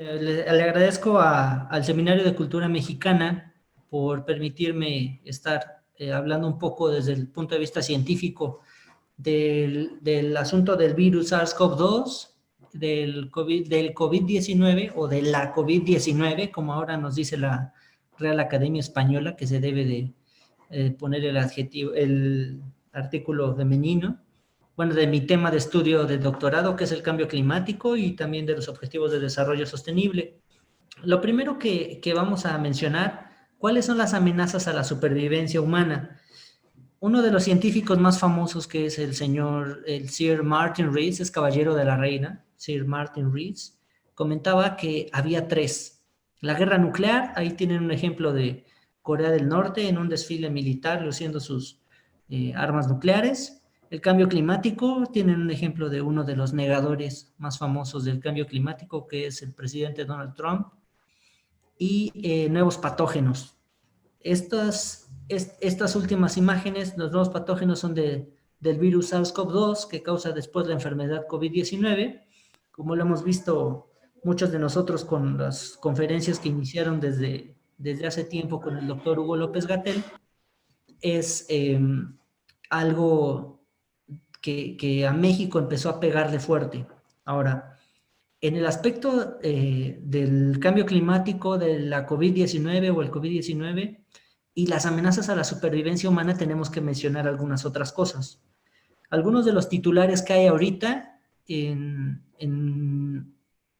Le agradezco al Seminario de Cultura Mexicana por permitirme estar hablando un poco desde el punto de vista científico del asunto del virus SARS-CoV-2, del COVID-19 o de la COVID-19, como ahora nos dice la Real Academia Española, que se debe de poner el adjetivo, el artículo femenino. Bueno, de mi tema de estudio de doctorado, que es el cambio climático y también de los objetivos de desarrollo sostenible. Lo primero que vamos a mencionar, ¿cuáles son las amenazas a la supervivencia humana? Uno de los científicos más famosos, que es el Sir Martin Rees, es caballero de la reina, Sir Martin Rees, comentaba que había tres. La guerra nuclear, ahí tienen un ejemplo de Corea del Norte en un desfile militar luciendo sus armas nucleares. El cambio climático, tienen un ejemplo de uno de los negadores más famosos del cambio climático, que es el presidente Donald Trump. Y nuevos patógenos. Estas últimas imágenes, los nuevos patógenos son del virus SARS-CoV-2 que causa después la enfermedad COVID-19, como lo hemos visto muchos de nosotros con las conferencias que iniciaron desde hace tiempo con el doctor Hugo López-Gatell. Es algo que a México empezó a pegarle fuerte. Ahora, en el aspecto del cambio climático, de la COVID-19 o el COVID-19 y las amenazas a la supervivencia humana, tenemos que mencionar algunas otras cosas. Algunos de los titulares que hay ahorita en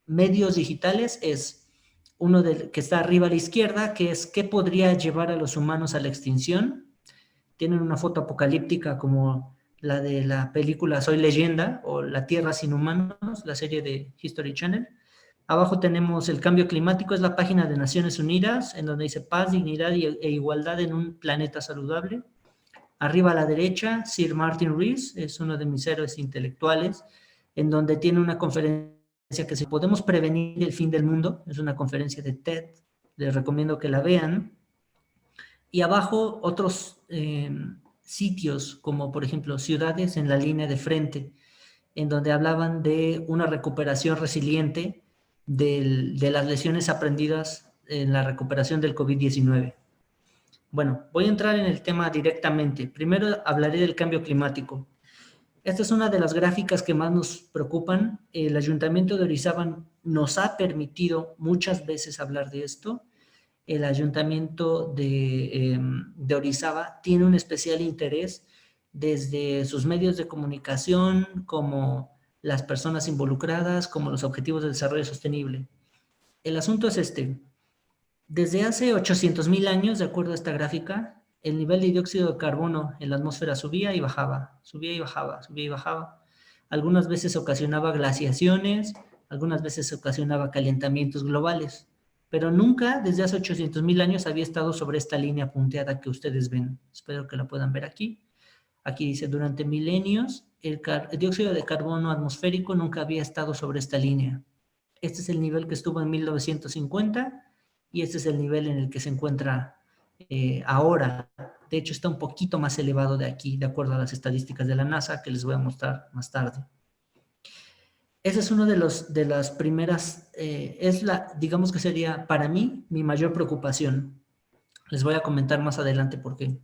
medios digitales es uno que está arriba a la izquierda, que es ¿qué podría llevar a los humanos a la extinción? Tienen una foto apocalíptica como la de la película Soy Leyenda o La Tierra sin Humanos, la serie de History Channel. Abajo tenemos el cambio climático, es la página de Naciones Unidas, en donde dice paz, dignidad e igualdad en un planeta saludable. Arriba a la derecha, Sir Martin Rees, es uno de mis héroes intelectuales, en donde tiene una conferencia que se podemos prevenir el fin del mundo, es una conferencia de TED, les recomiendo que la vean. Y abajo otros sitios, como por ejemplo ciudades en la línea de frente, en donde hablaban de una recuperación resiliente de las lesiones aprendidas en la recuperación del COVID-19. Bueno, voy a entrar en el tema directamente. Primero hablaré del cambio climático. Esta es una de las gráficas que más nos preocupan. El Ayuntamiento de Orizaba nos ha permitido muchas veces hablar de esto. El Ayuntamiento de Orizaba tiene un especial interés desde sus medios de comunicación, como las personas involucradas, como los objetivos de desarrollo sostenible. El asunto es este. Desde hace 800,000 años, de acuerdo a esta gráfica, el nivel de dióxido de carbono en la atmósfera subía y bajaba, subía y bajaba, subía y bajaba. Algunas veces ocasionaba glaciaciones, algunas veces ocasionaba calentamientos globales, pero nunca desde hace 800,000 años había estado sobre esta línea punteada que ustedes ven. Espero que la puedan ver aquí. Aquí dice, durante milenios, el dióxido de carbono atmosférico nunca había estado sobre esta línea. Este es el nivel que estuvo en 1950 y este es el nivel en el que se encuentra ahora. De hecho, está un poquito más elevado de aquí, de acuerdo a las estadísticas de la NASA, que les voy a mostrar más tarde. Ese es uno de las primeras, digamos que sería para mí mi mayor preocupación. Les voy a comentar más adelante por qué.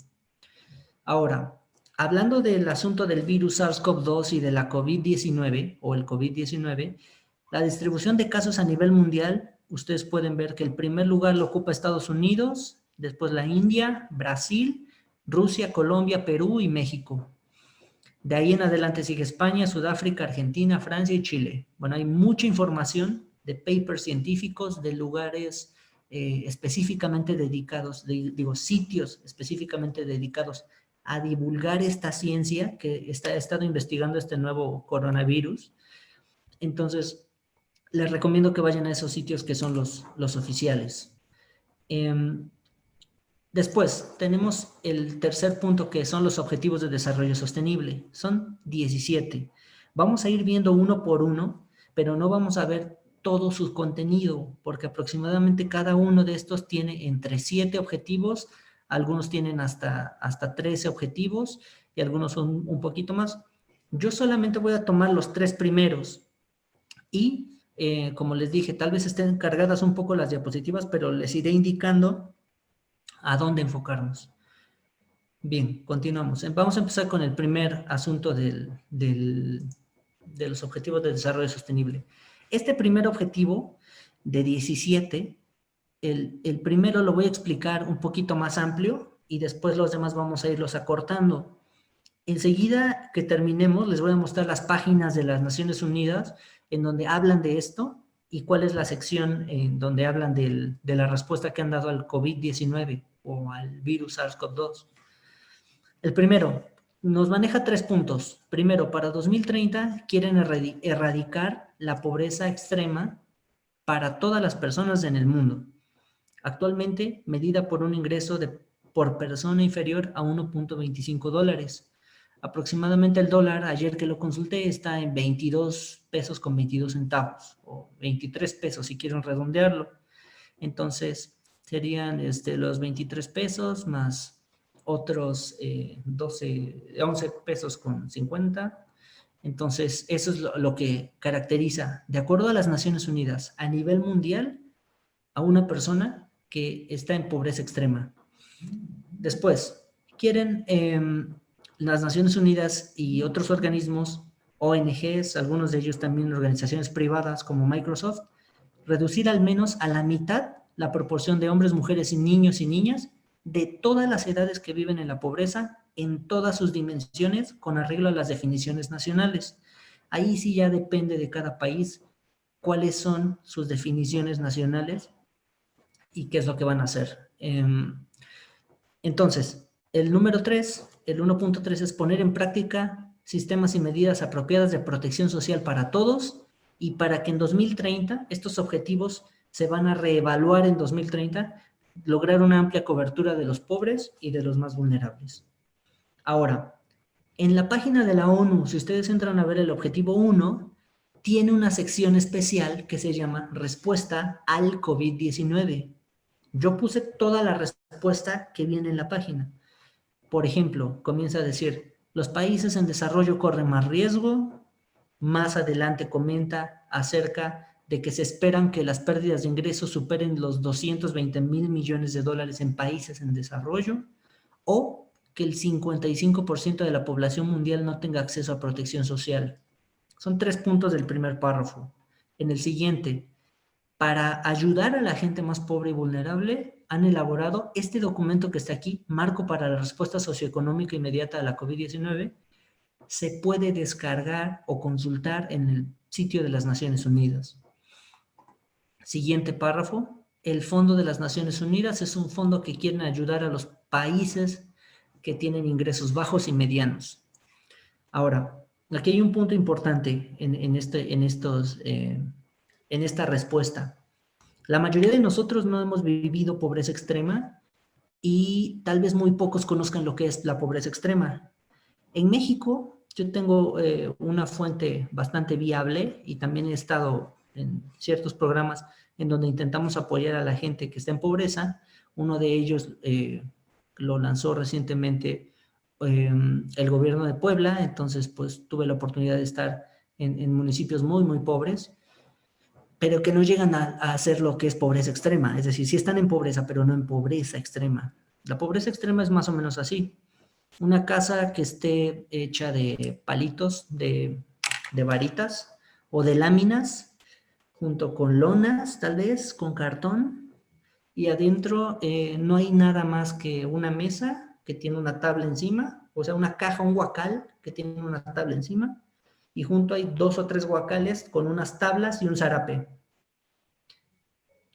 Ahora, hablando del asunto del virus SARS-CoV-2 y de la COVID-19 o el COVID-19, la distribución de casos a nivel mundial, ustedes pueden ver que el primer lugar lo ocupa Estados Unidos, después la India, Brasil, Rusia, Colombia, Perú y México. De ahí en adelante sigue España, Sudáfrica, Argentina, Francia y Chile. Bueno, hay mucha información de papers científicos, de lugares específicamente dedicados, sitios específicamente dedicados a divulgar esta ciencia que ha estado investigando este nuevo coronavirus. Entonces, les recomiendo que vayan a esos sitios que son los oficiales. Después, tenemos el tercer punto, que son los Objetivos de Desarrollo Sostenible. Son 17. Vamos a ir viendo uno por uno, pero no vamos a ver todo su contenido, porque aproximadamente cada uno de estos tiene entre 7 objetivos, algunos tienen hasta 13 objetivos y algunos son un poquito más. Yo solamente voy a tomar los 3 primeros y Como les dije, tal vez estén cargadas un poco las diapositivas, pero les iré indicando a dónde enfocarnos. Bien, continuamos. Vamos a empezar con el primer asunto de los objetivos de desarrollo sostenible. Este primer objetivo de 17, el primero lo voy a explicar un poquito más amplio y después los demás vamos a irlos acortando. Enseguida que terminemos, les voy a mostrar las páginas de las Naciones Unidas en donde hablan de esto y cuál es la sección en donde hablan de la respuesta que han dado al COVID-19 o al virus SARS-CoV-2. El primero, nos maneja 3 puntos. Primero, para 2030 quieren erradicar la pobreza extrema para todas las personas en el mundo. Actualmente, medida por un ingreso por persona inferior a 1.25 dólares. Aproximadamente el dólar, ayer que lo consulté, está en 22 pesos con 22 centavos, o 23 pesos si quieren redondearlo. Entonces, serían los 23 pesos más otros 11 pesos con 50. Entonces, eso es lo que caracteriza, de acuerdo a las Naciones Unidas, a nivel mundial, a una persona que está en pobreza extrema. Después, quieren las Naciones Unidas y otros organismos, ONGs, algunos de ellos también organizaciones privadas como Microsoft, reducir al menos a la mitad la proporción de hombres, mujeres y niños y niñas de todas las edades que viven en la pobreza en todas sus dimensiones con arreglo a las definiciones nacionales. Ahí sí ya depende de cada país cuáles son sus definiciones nacionales y qué es lo que van a hacer. Entonces, el número 3, el 1.3 es poner en práctica sistemas y medidas apropiadas de protección social para todos y para que en 2030 estos objetivos se van a reevaluar en 2030, lograr una amplia cobertura de los pobres y de los más vulnerables. Ahora, en la página de la ONU, si ustedes entran a ver el objetivo 1, tiene una sección especial que se llama Respuesta al COVID-19. Yo puse toda la respuesta que viene en la página. Por ejemplo, comienza a decir, los países en desarrollo corren más riesgo. Más adelante comenta acerca de que se esperan que las pérdidas de ingresos superen los 220,000 millones de dólares en países en desarrollo, o que el 55% de la población mundial no tenga acceso a protección social. Son 3 puntos del primer párrafo. En el siguiente, para ayudar a la gente más pobre y vulnerable, han elaborado este documento que está aquí, Marco para la Respuesta Socioeconómica Inmediata a la COVID-19, se puede descargar o consultar en el sitio de las Naciones Unidas. Siguiente párrafo, el Fondo de las Naciones Unidas es un fondo que quiere ayudar a los países que tienen ingresos bajos y medianos. Ahora, aquí hay un punto importante en esta respuesta. La mayoría de nosotros no hemos vivido pobreza extrema y tal vez muy pocos conozcan lo que es la pobreza extrema. En México, yo tengo una fuente bastante viable y también he estado en ciertos programas en donde intentamos apoyar a la gente que está en pobreza. Uno de ellos lo lanzó recientemente el gobierno de Puebla, entonces pues tuve la oportunidad de estar en municipios muy, muy pobres, pero que no llegan a hacer lo que es pobreza extrema. Es decir, sí están en pobreza, pero no en pobreza extrema. La pobreza extrema es más o menos así. Una casa que esté hecha de palitos, de varitas o de láminas, junto con lonas, tal vez, con cartón, y adentro no hay nada más que una mesa que tiene una tabla encima, o sea, una caja, un guacal que tiene una tabla encima, y junto hay 2 o 3 guacales con unas tablas y un zarape.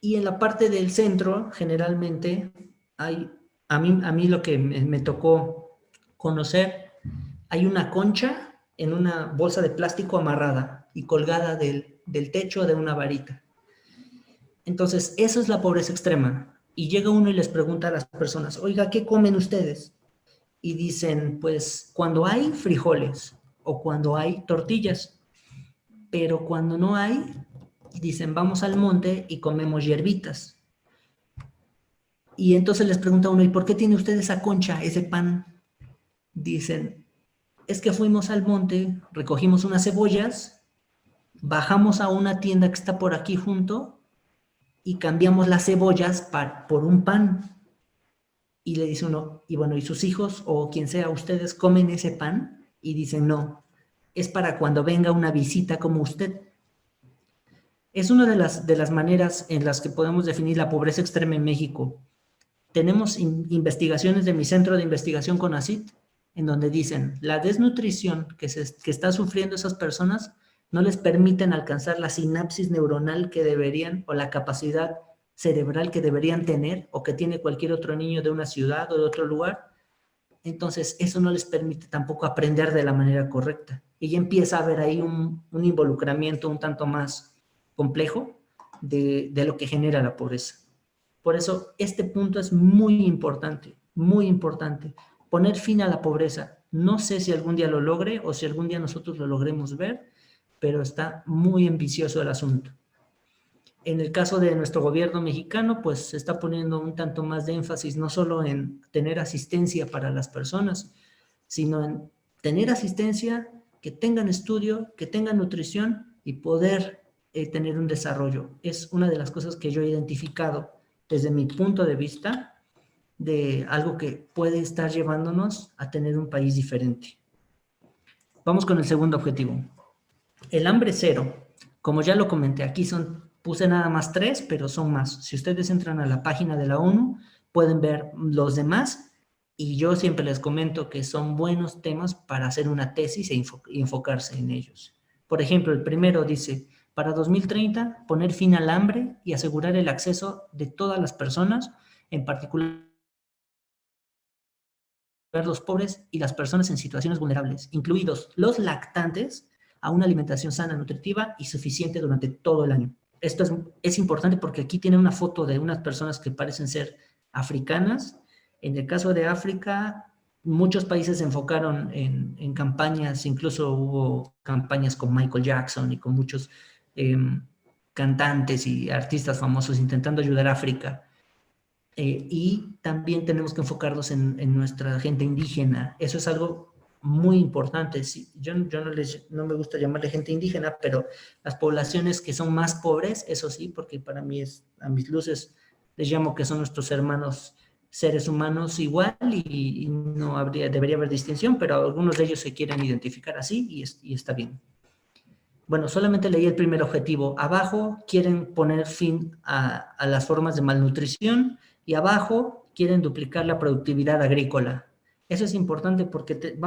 Y en la parte del centro, generalmente, hay, a mí lo que me tocó conocer, hay una concha en una bolsa de plástico amarrada y colgada del techo de una varita. Entonces, eso es la pobreza extrema. Y llega uno y les pregunta a las personas, oiga, ¿qué comen ustedes? Y dicen, pues, cuando hay frijoles o cuando hay tortillas. Pero cuando no hay, dicen, vamos al monte y comemos hierbitas. Y entonces les pregunta uno, ¿y por qué tiene usted esa concha, ese pan? Dicen, es que fuimos al monte, recogimos unas cebollas bajamos a una tienda que está por aquí junto y cambiamos las cebollas por un pan. Y le dice uno, y bueno, ¿y sus hijos o quien sea, ustedes comen ese pan? Y dicen, no, es para cuando venga una visita como usted. Es una de las maneras en las que podemos definir la pobreza extrema en México. Tenemos investigaciones de mi centro de investigación CONACYT, en donde dicen, la desnutrición que está sufriendo esas personas no les permiten alcanzar la sinapsis neuronal que deberían, o la capacidad cerebral que deberían tener, o que tiene cualquier otro niño de una ciudad o de otro lugar. Entonces, eso no les permite tampoco aprender de la manera correcta. Y ya empieza a haber ahí un involucramiento un tanto más complejo de lo que genera la pobreza. Por eso, este punto es muy importante, muy importante. Poner fin a la pobreza. No sé si algún día lo logre o si algún día nosotros lo logremos ver, pero está muy ambicioso el asunto. En el caso de nuestro gobierno mexicano, pues se está poniendo un tanto más de énfasis no solo en tener asistencia para las personas, sino en tener asistencia, que tengan estudio, que tengan nutrición y poder tener un desarrollo. Es una de las cosas que yo he identificado desde mi punto de vista de algo que puede estar llevándonos a tener un país diferente. Vamos con el segundo objetivo. El hambre cero, como ya lo comenté, aquí puse nada más 3, pero son más. Si ustedes entran a la página de la ONU, pueden ver los demás, y yo siempre les comento que son buenos temas para hacer una tesis y enfocarse en ellos. Por ejemplo, el primero dice, para 2030, poner fin al hambre y asegurar el acceso de todas las personas, en particular los pobres y las personas en situaciones vulnerables, incluidos los lactantes, a una alimentación sana, nutritiva y suficiente durante todo el año. Esto es importante porque aquí tiene una foto de unas personas que parecen ser africanas. En el caso de África, muchos países se enfocaron en campañas, incluso hubo campañas con Michael Jackson y con muchos cantantes y artistas famosos intentando ayudar a África. Y también tenemos que enfocarnos en nuestra gente indígena. Eso es algo muy importante. Sí, yo no me gusta llamarle gente indígena, pero las poblaciones que son más pobres, eso sí, porque para mí a mis luces les llamo que son nuestros hermanos seres humanos igual, y no debería haber distinción, pero algunos de ellos se quieren identificar así y está bien. Bueno, solamente leí el primer objetivo. Abajo quieren poner fin a las formas de malnutrición, y abajo quieren duplicar la productividad agrícola. Eso es importante porque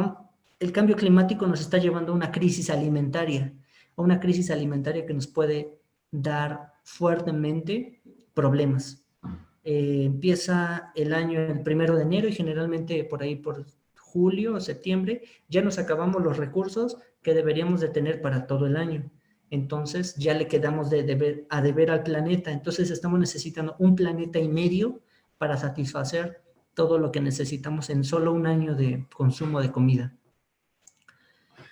el cambio climático nos está llevando a una crisis alimentaria que nos puede dar fuertemente problemas. Empieza el año el 1 de enero y generalmente por ahí por julio o septiembre ya nos acabamos los recursos que deberíamos de tener para todo el año. Entonces ya le quedamos a deber al planeta. Entonces estamos necesitando 1,5 planetas para satisfacer todo lo que necesitamos en solo un año de consumo de comida.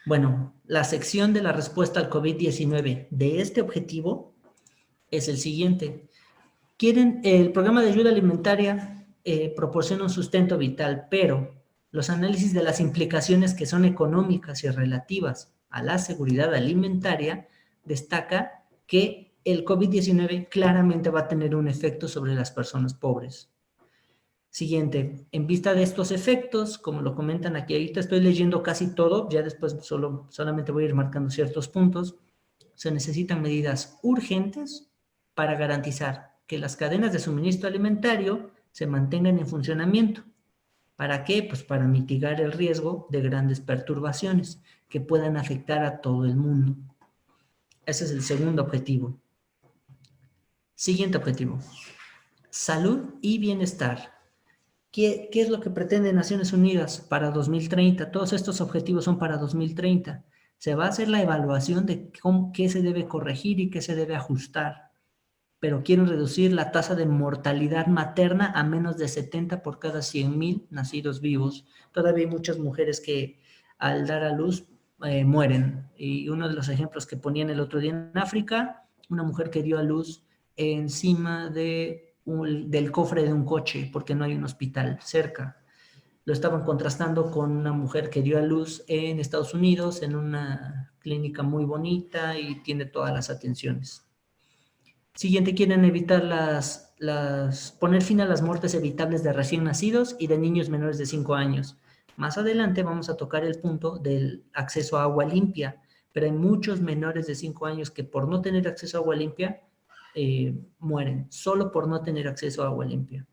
Bueno, la sección de la respuesta al COVID-19 de este objetivo es el siguiente. El programa de ayuda alimentaria proporciona un sustento vital, pero los análisis de las implicaciones que son económicas y relativas a la seguridad alimentaria destaca que el COVID-19 claramente va a tener un efecto sobre las personas pobres. Siguiente, en vista de estos efectos, como lo comentan aquí, ahorita estoy leyendo casi todo, ya después solamente voy a ir marcando ciertos puntos. Se necesitan medidas urgentes para garantizar que las cadenas de suministro alimentario se mantengan en funcionamiento. ¿Para qué? Pues para mitigar el riesgo de grandes perturbaciones que puedan afectar a todo el mundo. Ese es el segundo objetivo. Siguiente objetivo. Salud y bienestar. ¿Qué es lo que pretende Naciones Unidas para 2030? Todos estos objetivos son para 2030. Se va a hacer la evaluación de qué se debe corregir y qué se debe ajustar, pero quieren reducir la tasa de mortalidad materna a menos de 70 por cada 100,000 nacidos vivos. Todavía hay muchas mujeres que al dar a luz mueren. Y uno de los ejemplos que ponían el otro día en África, una mujer que dio a luz encima del cofre de un coche porque no hay un hospital cerca. lo estaban contrastando con una mujer que dio a luz en Estados Unidos, en una clínica muy bonita y tiene todas las atenciones. Siguiente, quieren evitar poner fin a las muertes evitables de recién nacidos y de niños menores de 5 años. Más adelante vamos a tocar el punto del acceso a agua limpia, pero hay muchos menores de 5 años que por no tener acceso a agua limpia mueren, solo por no tener acceso a agua limpia.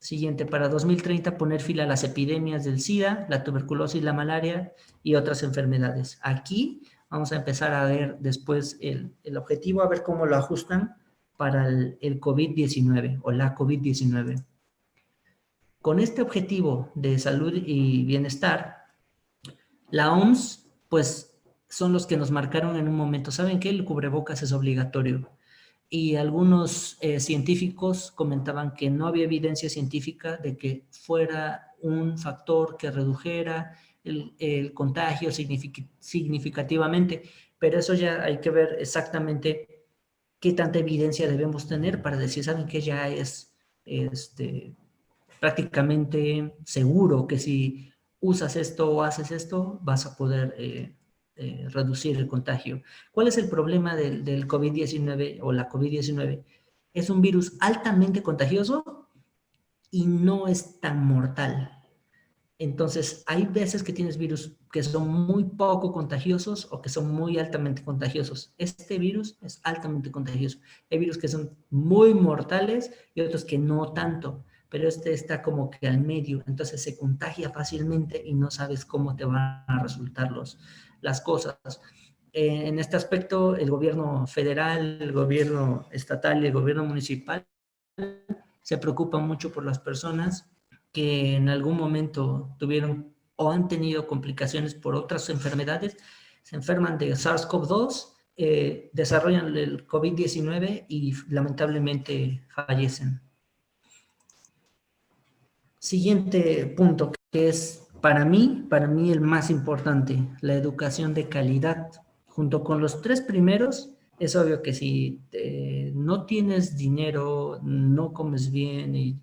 Siguiente, para 2030 poner fin a las epidemias del SIDA, la tuberculosis, la malaria y otras enfermedades. Aquí vamos a empezar a ver después el objetivo, a ver cómo lo ajustan para el COVID-19 o la COVID-19. Con este objetivo de salud y bienestar, la OMS, pues, son los que nos marcaron en un momento. ¿Saben qué? El cubrebocas es obligatorio. Y algunos científicos comentaban que no había evidencia científica de que fuera un factor que redujera el contagio significativamente, pero eso ya hay que ver exactamente qué tanta evidencia debemos tener para decir, ¿saben qué? Ya es prácticamente seguro que si usas esto o haces esto, vas a poder reducir el contagio. ¿Cuál es el problema del COVID-19 o la COVID-19? Es un virus altamente contagioso y no es tan mortal. Entonces, hay veces que tienes virus que son muy poco contagiosos o que son muy altamente contagiosos. Este virus es altamente contagioso. Hay virus que son muy mortales y otros que no tanto, pero este está como que al medio, entonces se contagia fácilmente y no sabes cómo te van a resultar las cosas. En este aspecto, el gobierno federal, el gobierno estatal y el gobierno municipal se preocupan mucho por las personas que en algún momento tuvieron o han tenido complicaciones por otras enfermedades, se enferman de SARS-CoV-2, desarrollan el COVID-19 y lamentablemente fallecen. Siguiente punto, que es para mí el más importante, la educación de calidad. Junto con los tres primeros, es obvio que si no tienes dinero, no comes bien y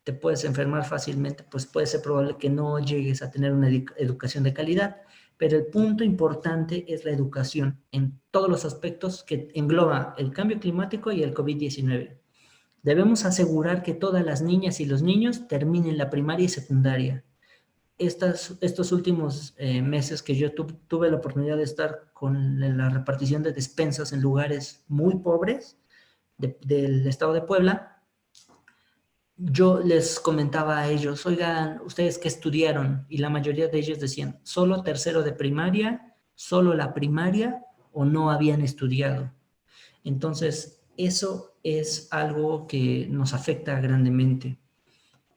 te puedes enfermar fácilmente, pues puede ser probable que no llegues a tener una educación de calidad. Pero el punto importante es la educación en todos los aspectos que engloba el cambio climático y el COVID-19. Debemos asegurar que todas las niñas y los niños terminen la primaria y secundaria. Estos últimos meses que yo tuve la oportunidad de estar con la repartición de despensas en lugares muy pobres del estado de Puebla, yo les comentaba a ellos, oigan, ¿ustedes qué estudiaron? Y la mayoría de ellos decían, solo tercero de primaria, solo la primaria o no habían estudiado. Entonces, eso es algo que nos afecta grandemente.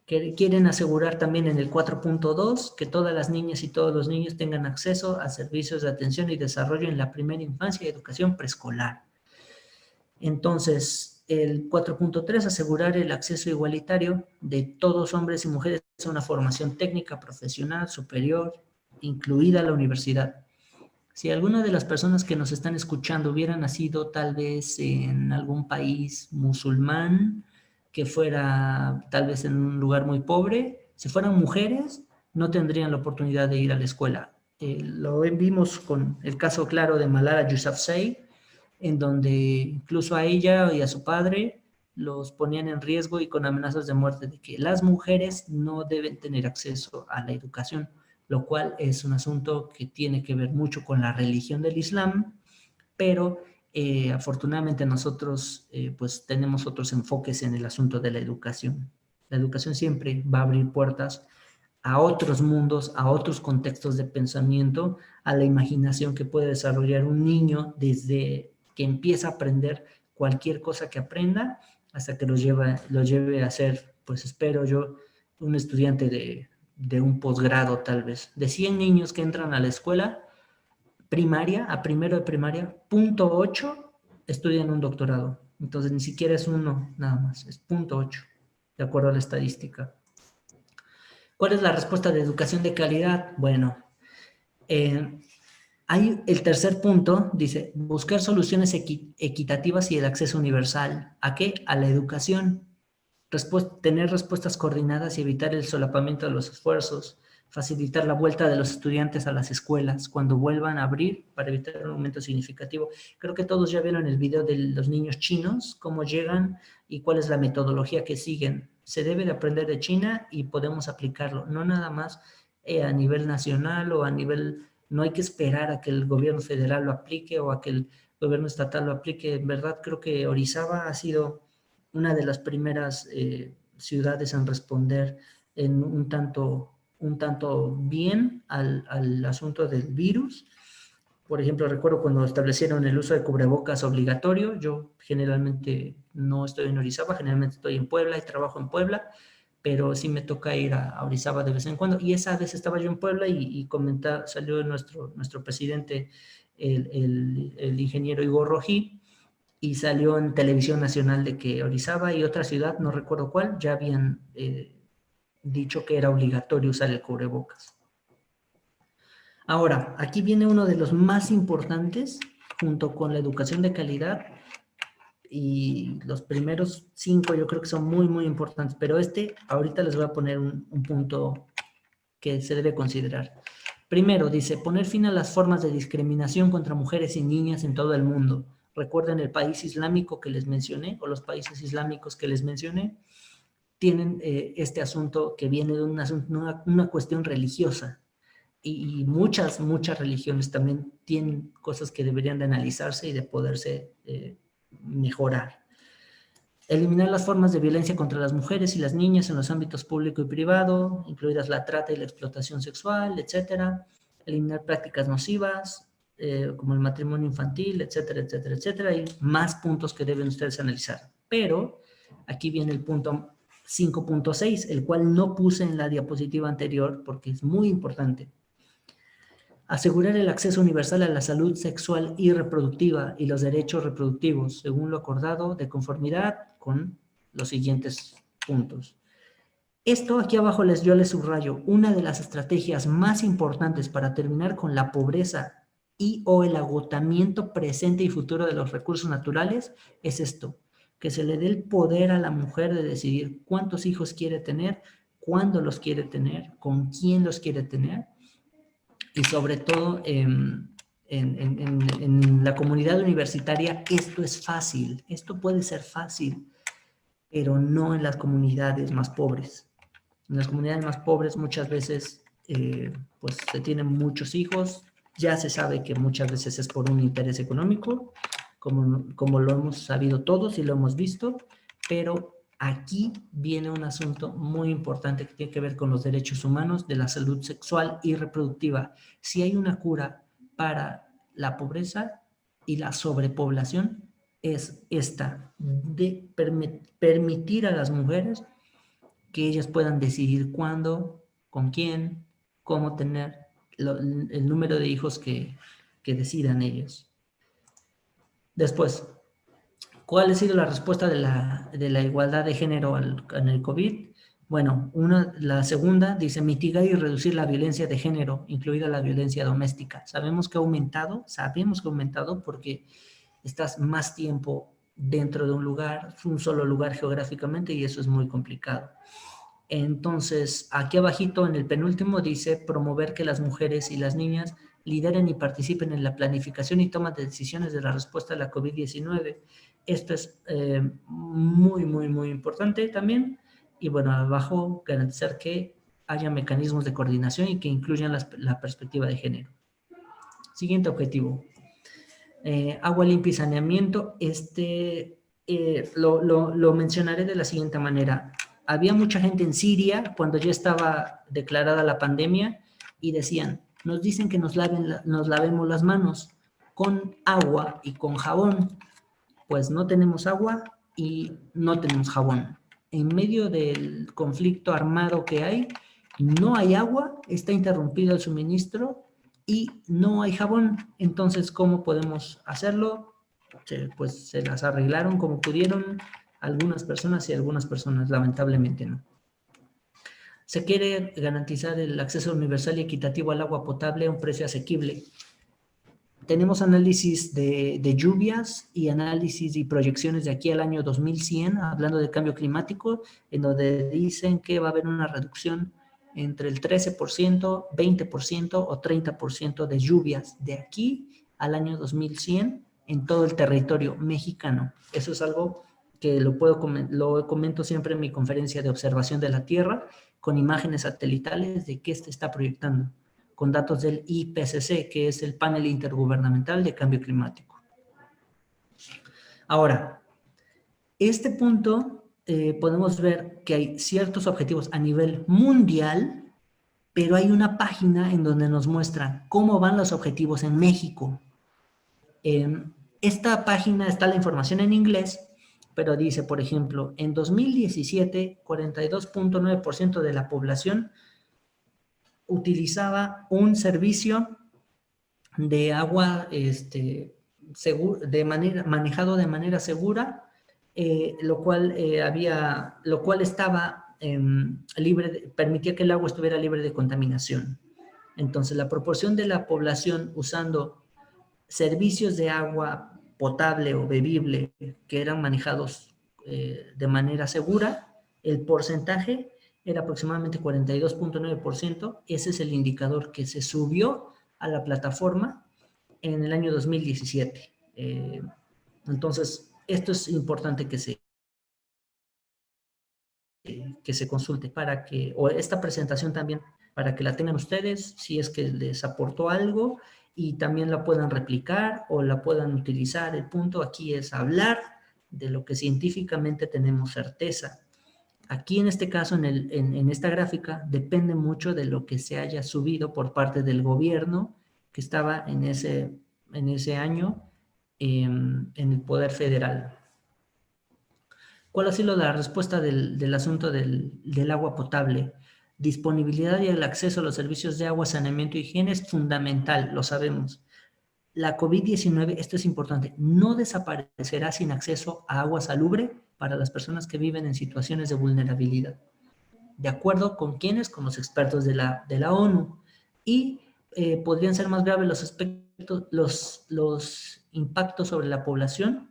Quieren asegurar también en el 4.2 que todas las niñas y todos los niños tengan acceso a servicios de atención y desarrollo en la primera infancia y educación preescolar. Entonces, el 4.3, asegurar el acceso igualitario de todos hombres y mujeres a una formación técnica, profesional, superior, incluida la universidad. Si alguna de las personas que nos están escuchando hubiera nacido tal vez en algún país musulmán, que fuera tal vez en un lugar muy pobre, si fueran mujeres, no tendrían la oportunidad de ir a la escuela. Lo vimos con el caso claro de Malala Yousafzai, en donde incluso a ella y a su padre los ponían en riesgo y con amenazas de muerte de que las mujeres no deben tener acceso a la educación, lo cual es un asunto que tiene que ver mucho con la religión del Islam, pero afortunadamente nosotros pues tenemos otros enfoques en el asunto de la educación. La educación siempre va a abrir puertas a otros mundos, a otros contextos de pensamiento, a la imaginación que puede desarrollar un niño desde que empieza a aprender cualquier cosa que aprenda hasta que lo lleve a ser, pues espero yo, un estudiante de un posgrado tal vez. De 100 niños que entran a la escuela primaria, a primero de primaria, 0.8 estudian un doctorado. Entonces ni siquiera es uno nada más, es 0.8, de acuerdo a la estadística. ¿Cuál es la respuesta de educación de calidad? Bueno, hay el tercer punto, dice, buscar soluciones equitativas y el acceso universal. ¿A qué? A la educación. tener respuestas coordinadas y evitar el solapamiento de los esfuerzos, facilitar la vuelta de los estudiantes a las escuelas cuando vuelvan a abrir para evitar un aumento significativo. Creo que todos ya vieron el video de los niños chinos, cómo llegan y cuál es la metodología que siguen. Se debe de aprender de China y podemos aplicarlo, no nada más a nivel nacional o a nivel... No hay que esperar a que el gobierno federal lo aplique o a que el gobierno estatal lo aplique. En verdad, creo que Orizaba ha sido una de las primeras ciudades en responder en un tanto bien al asunto del virus. Por ejemplo, recuerdo cuando establecieron el uso de cubrebocas obligatorio. Yo generalmente no estoy en Orizaba, generalmente estoy en Puebla y trabajo en Puebla, pero sí me toca ir a Orizaba de vez en cuando. Y esa vez estaba yo en Puebla y salió nuestro presidente, el ingeniero Igor Rojí, y salió en televisión nacional de que Orizaba y otra ciudad, no recuerdo cuál, ya habían dicho que era obligatorio usar el cubrebocas. Ahora, aquí viene uno de los más importantes, junto con la educación de calidad, y los primeros 5 yo creo que son muy, muy importantes, pero ahorita les voy a poner un punto que se debe considerar. Primero, dice, poner fin a las formas de discriminación contra mujeres y niñas en todo el mundo. Recuerden el país islámico que les mencioné, o los países islámicos que les mencioné, tienen este asunto que viene de una cuestión religiosa. Y muchas religiones también tienen cosas que deberían de analizarse y de poderse mejorar. Eliminar las formas de violencia contra las mujeres y las niñas en los ámbitos público y privado, incluidas la trata y la explotación sexual, etcétera. Eliminar prácticas nocivas, como el matrimonio infantil, etcétera, etcétera, etcétera. Hay más puntos que deben ustedes analizar. Pero aquí viene el punto 5.6, el cual no puse en la diapositiva anterior porque es muy importante. Asegurar el acceso universal a la salud sexual y reproductiva y los derechos reproductivos, según lo acordado, de conformidad con los siguientes puntos. Esto aquí abajo yo les subrayo, una de las estrategias más importantes para terminar con la pobreza y o el agotamiento presente y futuro de los recursos naturales es esto, que se le dé el poder a la mujer de decidir cuántos hijos quiere tener, cuándo los quiere tener, con quién los quiere tener, y sobre todo en la comunidad universitaria esto es fácil, esto puede ser fácil, pero no en las comunidades más pobres. En las comunidades más pobres muchas veces pues se tienen muchos hijos, ya se sabe que muchas veces es por un interés económico, como lo hemos sabido todos y lo hemos visto, pero aquí viene un asunto muy importante que tiene que ver con los derechos humanos de la salud sexual y reproductiva. Si hay una cura para la pobreza y la sobrepoblación, es esta, de permitir a las mujeres que ellas puedan decidir cuándo, con quién, cómo tener el número de hijos que decidan ellos. Después, ¿cuál ha sido la respuesta de la igualdad de género en el COVID? Bueno, la segunda dice mitigar y reducir la violencia de género, incluida la violencia doméstica. Sabemos que ha aumentado porque estás más tiempo dentro de un solo lugar geográficamente y eso es muy complicado. Entonces, aquí abajito en el penúltimo dice promover que las mujeres y las niñas lideren y participen en la planificación y toma de decisiones de la respuesta a la COVID-19. Esto es muy, muy, muy importante también. Y bueno, abajo garantizar que haya mecanismos de coordinación y que incluyan la perspectiva de género. Siguiente objetivo. Agua limpia y saneamiento. Lo mencionaré de la siguiente manera. Había mucha gente en Siria cuando ya estaba declarada la pandemia y decían, nos dicen que nos lavemos las manos con agua y con jabón. Pues no tenemos agua y no tenemos jabón. En medio del conflicto armado que hay, no hay agua, está interrumpido el suministro y no hay jabón. Entonces, ¿cómo podemos hacerlo? Pues se las arreglaron como pudieron algunas personas y algunas personas lamentablemente no. Se quiere garantizar el acceso universal y equitativo al agua potable a un precio asequible. Tenemos análisis de lluvias y análisis y proyecciones de aquí al año 2100, hablando de cambio climático, en donde dicen que va a haber una reducción entre el 13%, 20% o 30% de lluvias de aquí al año 2100 en todo el territorio mexicano. Eso es algo que lo comento siempre en mi conferencia de observación de la Tierra, con imágenes satelitales de qué se está proyectando, con datos del IPCC, que es el Panel Intergubernamental de Cambio Climático. Ahora, este punto podemos ver que hay ciertos objetivos a nivel mundial, pero hay una página en donde nos muestra cómo van los objetivos en México. Esta página está la información en inglés, pero dice, por ejemplo, en 2017, 42.9% de la población utilizaba un servicio de agua manejado de manera segura, lo cual estaba permitía que el agua estuviera libre de contaminación. Entonces, la proporción de la población usando servicios de agua potable o bebible que eran manejados de manera segura, el porcentaje era aproximadamente 42.9%. Ese es el indicador que se subió a la plataforma en el año 2017. Entonces, esto es importante que se consulte o esta presentación también, para que la tengan ustedes, si es que les aportó algo, y también la puedan replicar o la puedan utilizar. El punto aquí es hablar de lo que científicamente tenemos certeza. Aquí en este caso, en esta gráfica, depende mucho de lo que se haya subido por parte del gobierno que estaba en ese año en el Poder Federal. ¿Cuál ha sido la respuesta del asunto del agua potable? Disponibilidad y el acceso a los servicios de agua, saneamiento y higiene es fundamental, lo sabemos. La COVID-19, esto es importante, no desaparecerá sin acceso a agua salubre para las personas que viven en situaciones de vulnerabilidad. ¿De acuerdo con quiénes? Con los expertos de la ONU. Y podrían ser más graves los impactos sobre la población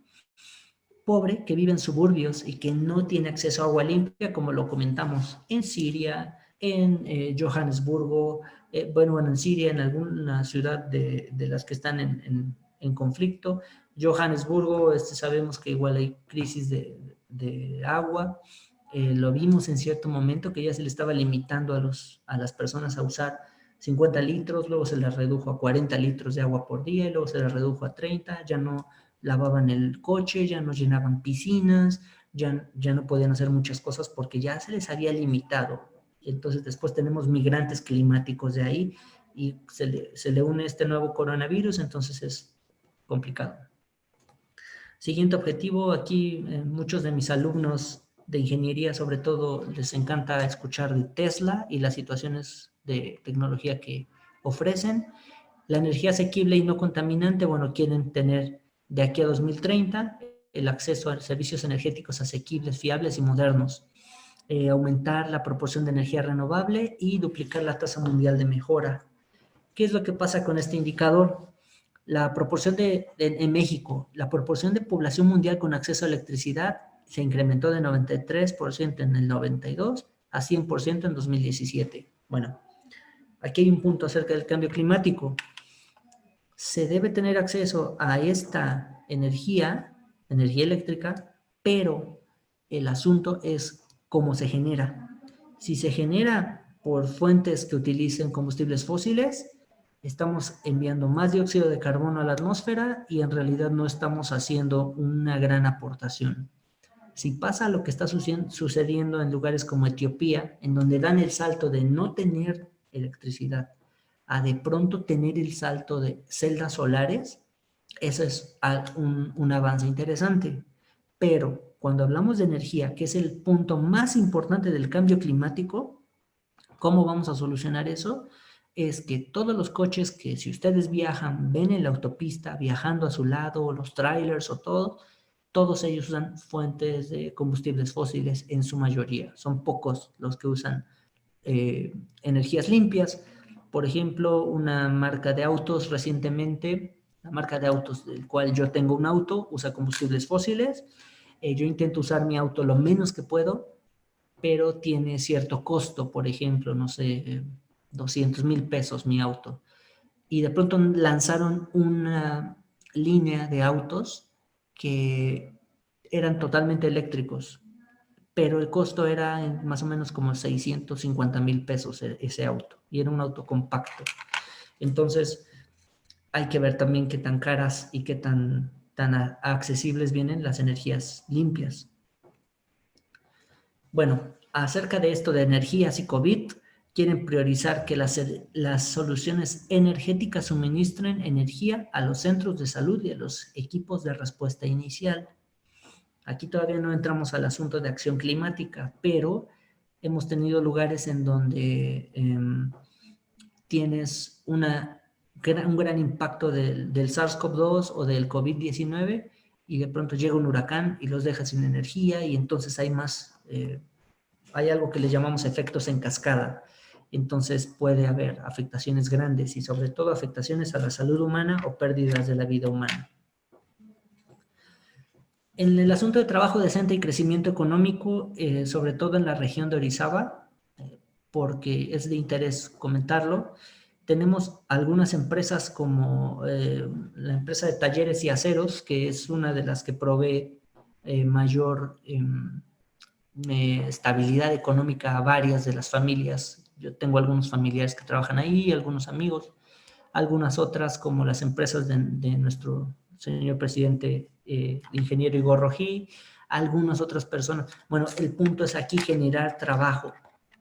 pobre que vive en suburbios y que no tiene acceso a agua limpia, como lo comentamos en Siria, en Johannesburgo, en Siria, en alguna ciudad de las que están en conflicto. Johannesburgo, sabemos que igual hay crisis de agua. Lo vimos en cierto momento que ya se le estaba limitando a las personas a usar 50 litros, luego se les redujo a 40 litros de agua por día, y luego se les redujo a 30, ya no lavaban el coche, ya no llenaban piscinas, ya no podían hacer muchas cosas porque ya se les había limitado. Entonces después tenemos migrantes climáticos de ahí y se le une este nuevo coronavirus, entonces es complicado. Siguiente objetivo, aquí muchos de mis alumnos de ingeniería sobre todo les encanta escuchar de Tesla y las situaciones de tecnología que ofrecen. La energía asequible y no contaminante, bueno, quieren tener de aquí a 2030 el acceso a servicios energéticos asequibles, fiables y modernos, aumentar la proporción de energía renovable y duplicar la tasa mundial de mejora. ¿Qué es lo que pasa con este indicador? La proporción en México, la proporción de población mundial con acceso a electricidad se incrementó de 93% en el 92 a 100% en 2017. Bueno, aquí hay un punto acerca del cambio climático. Se debe tener acceso a esta energía eléctrica, pero el asunto es cómo se genera. Si se genera por fuentes que utilicen combustibles fósiles, estamos enviando más dióxido de carbono a la atmósfera y en realidad no estamos haciendo una gran aportación. Si pasa lo que está sucediendo en lugares como Etiopía, en donde dan el salto de no tener electricidad a de pronto tener el salto de celdas solares, eso es un avance interesante. Pero cuando hablamos de energía, que es el punto más importante del cambio climático, ¿cómo vamos a solucionar eso? Es que todos los coches que si ustedes viajan, ven en la autopista viajando a su lado, o los trailers o todo, todos ellos usan fuentes de combustibles fósiles en su mayoría. Son pocos los que usan energías limpias. Por ejemplo, una marca de autos recientemente la marca de autos del cual yo tengo un auto, usa combustibles fósiles. Yo intento usar mi auto lo menos que puedo, pero tiene cierto costo, por ejemplo, no sé, 200,000 pesos mi auto. Y de pronto lanzaron una línea de autos que eran totalmente eléctricos, pero el costo era más o menos como 650,000 pesos ese auto, y era un auto compacto. Entonces, hay que ver también qué tan caras y qué tan accesibles vienen las energías limpias. Bueno, acerca de esto de energías y COVID, quieren priorizar que las soluciones energéticas suministren energía a los centros de salud y a los equipos de respuesta inicial. Aquí todavía no entramos al asunto de acción climática, pero hemos tenido lugares en donde tienes un gran impacto del SARS-CoV-2 o del COVID-19 y de pronto llega un huracán y los deja sin energía y entonces hay algo que le llamamos efectos en cascada. Entonces puede haber afectaciones grandes y sobre todo afectaciones a la salud humana o pérdidas de la vida humana. En el asunto de trabajo decente y crecimiento económico, sobre todo en la región de Orizaba, porque es de interés comentarlo, tenemos algunas empresas como la empresa de talleres y aceros, que es una de las que provee mayor estabilidad económica a varias de las familias. Yo tengo algunos familiares que trabajan ahí, algunos amigos, algunas otras como las empresas de nuestro señor presidente, ingeniero Igor Rojí, algunas otras personas. Bueno, el punto es aquí generar trabajo,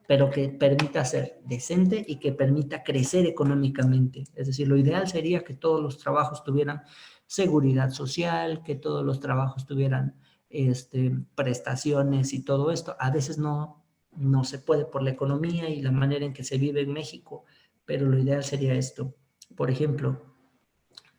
pero que permita ser decente y que permita crecer económicamente. Es decir, lo ideal sería que todos los trabajos tuvieran seguridad social, que todos los trabajos tuvieran prestaciones y todo esto. A veces no se puede por la economía y la manera en que se vive en México, pero lo ideal sería esto. Por ejemplo,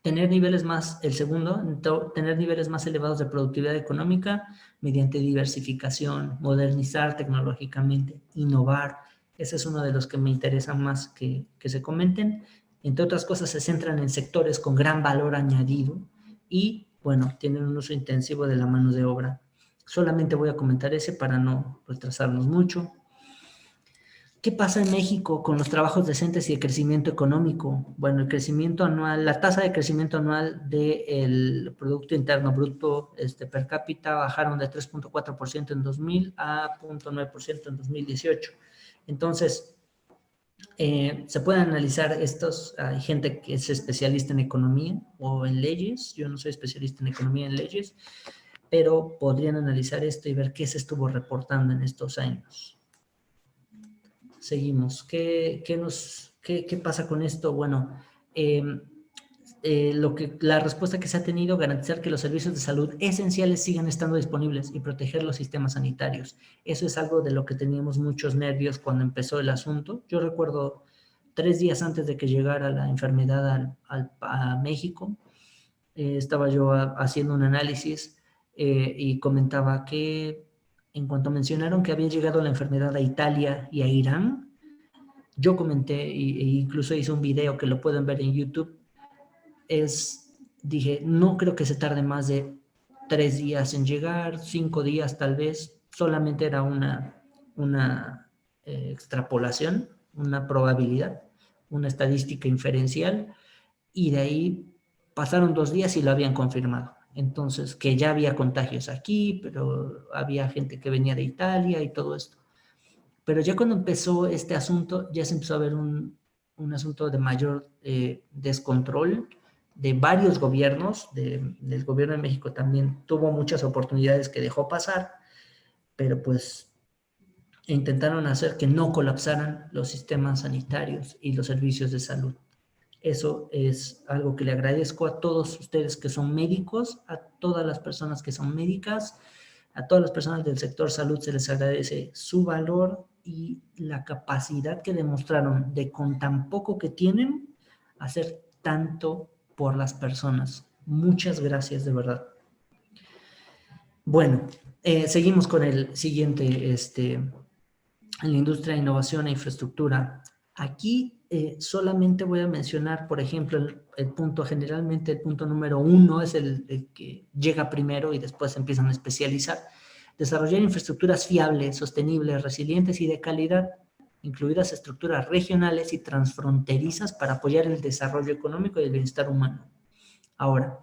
tener niveles más elevados de productividad económica mediante diversificación, modernizar tecnológicamente, innovar. Ese es uno de los que me interesan más que se comenten. Entre otras cosas, se centran en sectores con gran valor añadido y, bueno, tienen un uso intensivo de la mano de obra. Solamente voy a comentar ese para no retrasarnos mucho. ¿Qué pasa en México con los trabajos decentes y el crecimiento económico? Bueno, el crecimiento anual, la tasa de crecimiento anual del Producto Interno Bruto per cápita bajaron de 3.4% en 2000 a 0.9% en 2018. Entonces, se pueden analizar estos. Hay gente que es especialista en economía o en leyes. Yo no soy especialista en economía en leyes, pero podrían analizar esto y ver qué se estuvo reportando en estos años. Seguimos. ¿Qué pasa con esto? Bueno, la respuesta que se ha tenido, garantizar que los servicios de salud esenciales sigan estando disponibles y proteger los sistemas sanitarios. Eso es algo de lo que teníamos muchos nervios cuando empezó el asunto. Yo recuerdo 3 días antes de que llegara la enfermedad a México, estaba yo haciendo un análisis y comentaba que en cuanto mencionaron que había llegado la enfermedad a Italia y a Irán, yo comenté e incluso hice un video que lo pueden ver en YouTube. Dije, no creo que se tarde más de 3 días en llegar, 5 días tal vez. Solamente era una extrapolación, una probabilidad, una estadística inferencial, y de ahí pasaron 2 días y lo habían confirmado. Entonces, que ya había contagios aquí, pero había gente que venía de Italia y todo esto. Pero ya cuando empezó este asunto, ya se empezó a ver un asunto de mayor descontrol de varios gobiernos. Del gobierno de México también tuvo muchas oportunidades que dejó pasar, pero pues intentaron hacer que no colapsaran los sistemas sanitarios y los servicios de salud. Eso es algo que le agradezco a todos ustedes que son médicos, a todas las personas que son médicas, a todas las personas del sector salud se les agradece su valor y la capacidad que demostraron de, con tan poco que tienen, hacer tanto por las personas. Muchas gracias, de verdad. Bueno, seguimos con el siguiente, en la industria de innovación e infraestructura. Aquí solamente voy a mencionar, por ejemplo, el punto, generalmente el punto número 1 es el que llega primero y después empiezan a especializar. Desarrollar infraestructuras fiables, sostenibles, resilientes y de calidad, incluidas estructuras regionales y transfronterizas para apoyar el desarrollo económico y el bienestar humano. Ahora,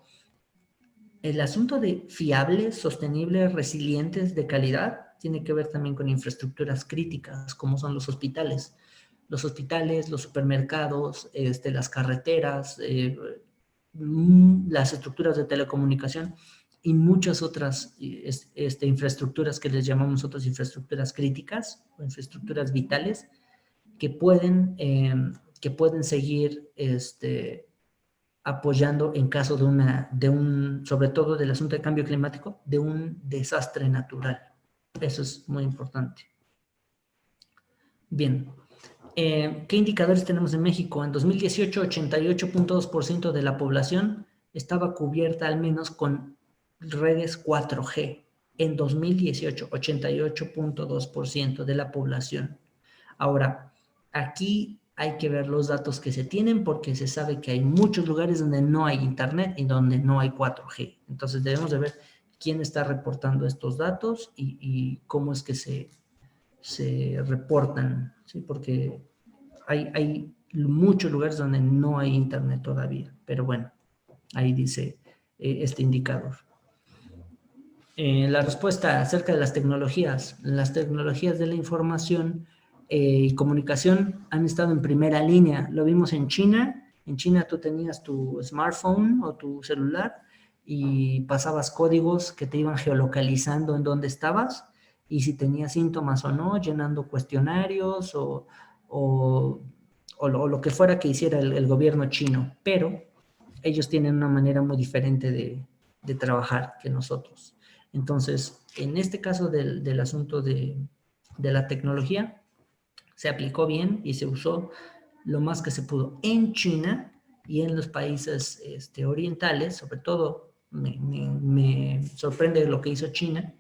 el asunto de fiables, sostenibles, resilientes, de calidad, tiene que ver también con infraestructuras críticas, como son los hospitales. Los hospitales, los supermercados, las carreteras, las estructuras de telecomunicación y muchas otras infraestructuras que les llamamos nosotros infraestructuras críticas o infraestructuras vitales que pueden seguir apoyando en caso sobre todo del asunto de cambio climático, de un desastre natural. Eso es muy importante. Bien, ¿qué indicadores tenemos en México? En 2018, 88.2% de la población estaba cubierta al menos con redes 4G. En 2018, 88.2% de la población. Ahora, aquí hay que ver los datos que se tienen porque se sabe que hay muchos lugares donde no hay internet y donde no hay 4G. Entonces debemos de ver quién está reportando estos datos y cómo es que se reportan, ¿sí? Porque hay muchos lugares donde no hay internet todavía, pero bueno, ahí dice este indicador. La respuesta acerca de las tecnologías de la información y comunicación han estado en primera línea. Lo vimos en China. En China tú tenías tu smartphone o tu celular y pasabas códigos que te iban geolocalizando en dónde estabas y si tenías síntomas o no, llenando cuestionarios o lo que fuera que hiciera el gobierno chino. Pero ellos tienen una manera muy diferente de trabajar que nosotros. Entonces, en este caso del asunto de la tecnología, se aplicó bien y se usó lo más que se pudo en China y en los países orientales. Sobre todo me sorprende lo que hizo China,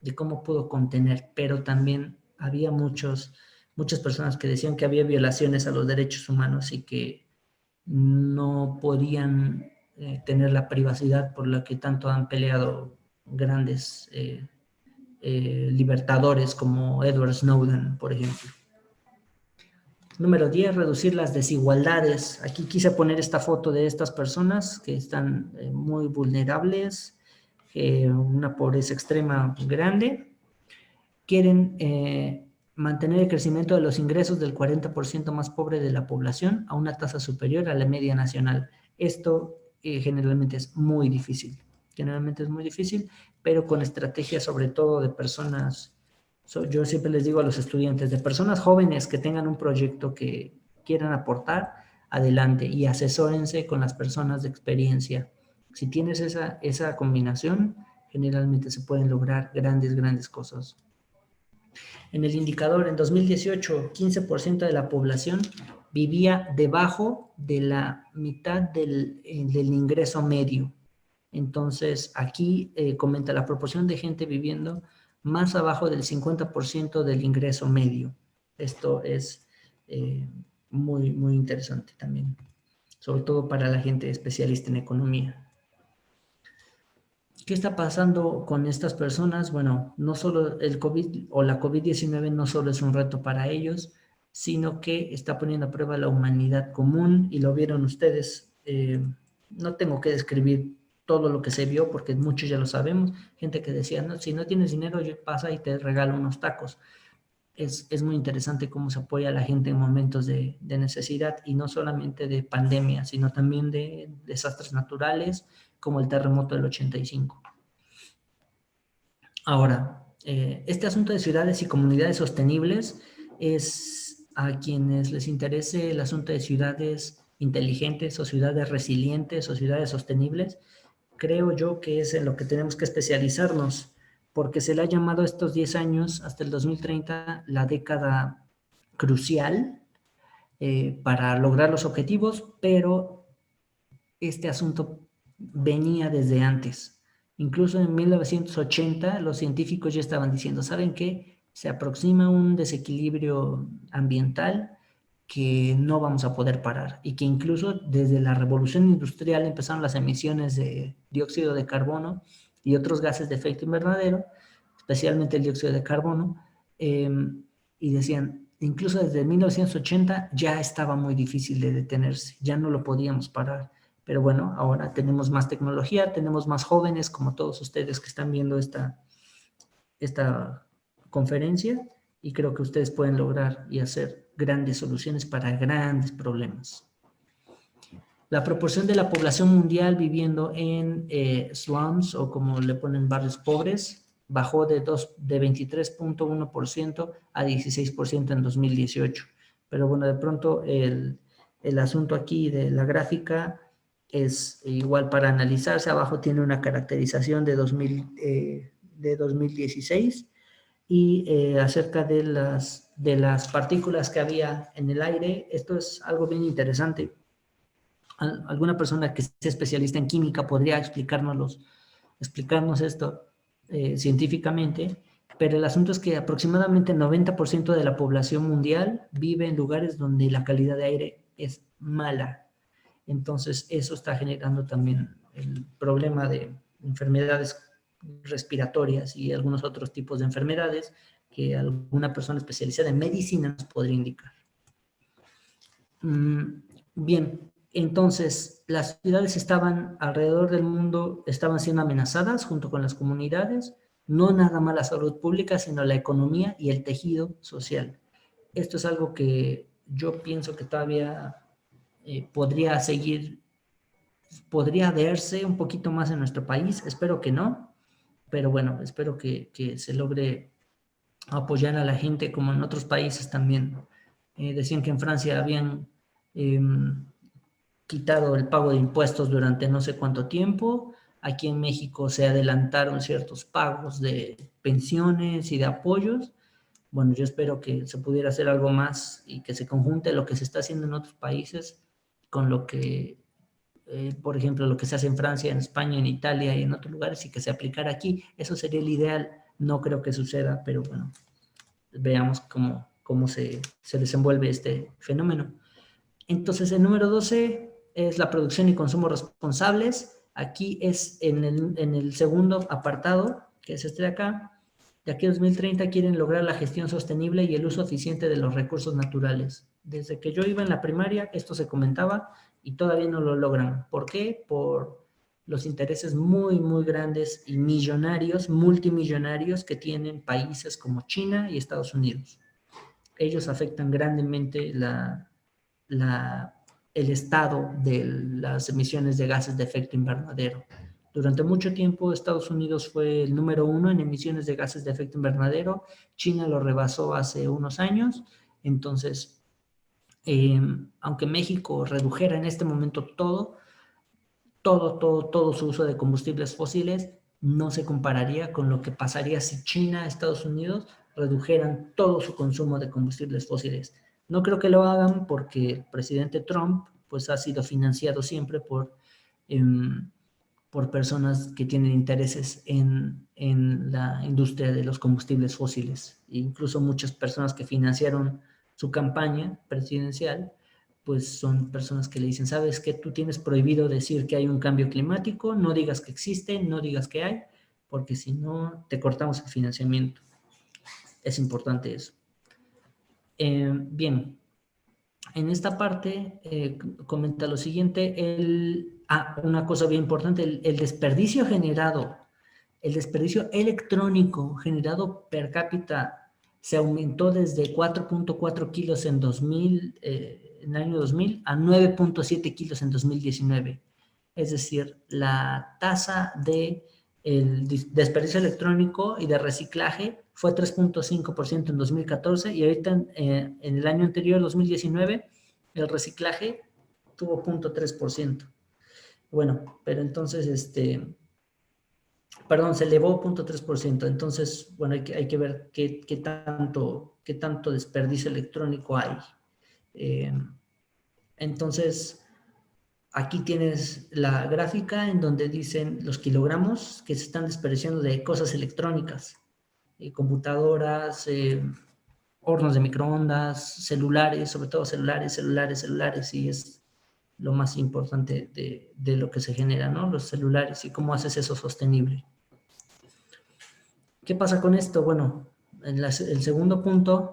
de cómo pudo contener, pero también había muchas personas que decían que había violaciones a los derechos humanos y que no podían tener la privacidad por la que tanto han peleado grandes libertadores como Edward Snowden, por ejemplo. Número 10, reducir las desigualdades. Aquí quise poner esta foto de estas personas que están muy vulnerables, una pobreza extrema grande. Quieren mantener el crecimiento de los ingresos del 40% más pobre de la población a una tasa superior a la media nacional. Esto generalmente es muy difícil. Pero con estrategias sobre todo de personas. Yo siempre les digo a los estudiantes, de personas jóvenes que tengan un proyecto que quieran aportar, adelante y asesórense con las personas de experiencia. Si tienes esa combinación, generalmente se pueden lograr grandes cosas. En el indicador, en 2018, 15% de la población vivía debajo de la mitad del ingreso medio. Entonces, aquí comenta la proporción de gente viviendo más abajo del 50% del ingreso medio. Esto es muy interesante también, sobre todo para la gente especialista en economía. ¿Qué está pasando con estas personas? Bueno, no solo el COVID o la COVID-19 no solo es un reto para ellos, sino que está poniendo a prueba la humanidad común y lo vieron ustedes. No tengo que describir todo lo que se vio porque muchos ya lo sabemos. Gente que decía, no, si no tienes dinero, pasa y te regalo unos tacos. Es muy interesante cómo se apoya a la gente en momentos de necesidad y no solamente de pandemia, sino también de desastres naturales como el terremoto del 85. Ahora, este asunto de ciudades y comunidades sostenibles es a quienes les interese el asunto de ciudades inteligentes o ciudades resilientes o ciudades sostenibles, creo yo que es en lo que tenemos que especializarnos, porque se le ha llamado estos 10 años hasta el 2030 la década crucial para lograr los objetivos, pero este asunto venía desde antes. Incluso en 1980 los científicos ya estaban diciendo, ¿saben qué? Se aproxima un desequilibrio ambiental que no vamos a poder parar y que incluso desde la revolución industrial empezaron las emisiones de dióxido de carbono y otros gases de efecto invernadero, especialmente el dióxido de carbono, y decían, incluso desde 1980 ya estaba muy difícil de detenerse, ya no lo podíamos parar. Pero bueno, ahora tenemos más tecnología, tenemos más jóvenes como todos ustedes que están viendo esta conferencia, y creo que ustedes pueden lograr y hacer grandes soluciones para grandes problemas. La proporción de la población mundial viviendo en slums, o como le ponen barrios pobres, bajó de 23.1% a 16% en 2018. Pero bueno, de pronto el asunto aquí de la gráfica es igual para analizarse. Abajo tiene una caracterización de 2016 y acerca de las partículas que había en el aire. Esto es algo bien interesante. Alguna persona que sea especialista en química podría explicarnos esto científicamente, pero el asunto es que aproximadamente el 90% de la población mundial vive en lugares donde la calidad de aire es mala. Entonces, eso está generando también el problema de enfermedades respiratorias y algunos otros tipos de enfermedades que alguna persona especializada en medicina nos podría indicar. Bien, entonces las ciudades estaban alrededor del mundo, estaban siendo amenazadas junto con las comunidades, no nada más la salud pública, sino la economía y el tejido social. Esto es algo que yo pienso que todavía podría verse un poquito más en nuestro país. Espero que no, pero bueno, espero que se logre apoyar a la gente como en otros países también. Decían que en Francia habían quitado el pago de impuestos durante no sé cuánto tiempo. Aquí en México se adelantaron ciertos pagos de pensiones y de apoyos. Bueno, yo espero que se pudiera hacer algo más y que se conjunte lo que se está haciendo en otros países con lo que, por ejemplo, lo que se hace en Francia, en España, en Italia y en otros lugares, y que se aplicara aquí. Eso sería el ideal. No creo que suceda, pero bueno, veamos cómo se desenvuelve este fenómeno. Entonces, el número 12 es la producción y consumo responsables. Aquí es en el segundo apartado, que es este de acá. De aquí a 2030 quieren lograr la gestión sostenible y el uso eficiente de los recursos naturales. Desde que yo iba en la primaria, esto se comentaba y todavía no lo logran. ¿Por qué? Por los intereses muy, muy grandes y millonarios, multimillonarios que tienen países como China y Estados Unidos. Ellos afectan grandemente el estado de las emisiones de gases de efecto invernadero. Durante mucho tiempo Estados Unidos fue el número 1 en emisiones de gases de efecto invernadero. China lo rebasó hace unos años. Entonces, aunque México redujera en este momento todo su uso de combustibles fósiles, no se compararía con lo que pasaría si China, Estados Unidos redujeran todo su consumo de combustibles fósiles. No creo que lo hagan porque el presidente Trump pues ha sido financiado siempre por personas que tienen intereses en la industria de los combustibles fósiles. E incluso muchas personas que financiaron su campaña presidencial pues son personas que le dicen, ¿sabes qué? Tú tienes prohibido decir que hay un cambio climático, no digas que existe, no digas que hay, porque si no, te cortamos el financiamiento. Es importante eso. Bien, en esta parte comenta lo siguiente, una cosa bien importante, el desperdicio generado, el desperdicio electrónico generado per cápita se aumentó desde 4.4 kilos en el año 2000 a 9.7 kilos en 2019. Es decir, la tasa de el desperdicio electrónico y de reciclaje fue 3.5% en 2014 y ahorita en el año anterior, 2019, el reciclaje tuvo 0.3%. Bueno, pero entonces, se elevó 0.3%. Entonces, bueno, hay que ver qué tanto desperdicio electrónico hay. Entonces, aquí tienes la gráfica en donde dicen los kilogramos que se están desperdiciando de cosas electrónicas, computadoras, hornos de microondas, celulares, sobre todo celulares, y es lo más importante de lo que se genera, ¿no? Los celulares y cómo haces eso sostenible. ¿Qué pasa con esto? Bueno, el segundo punto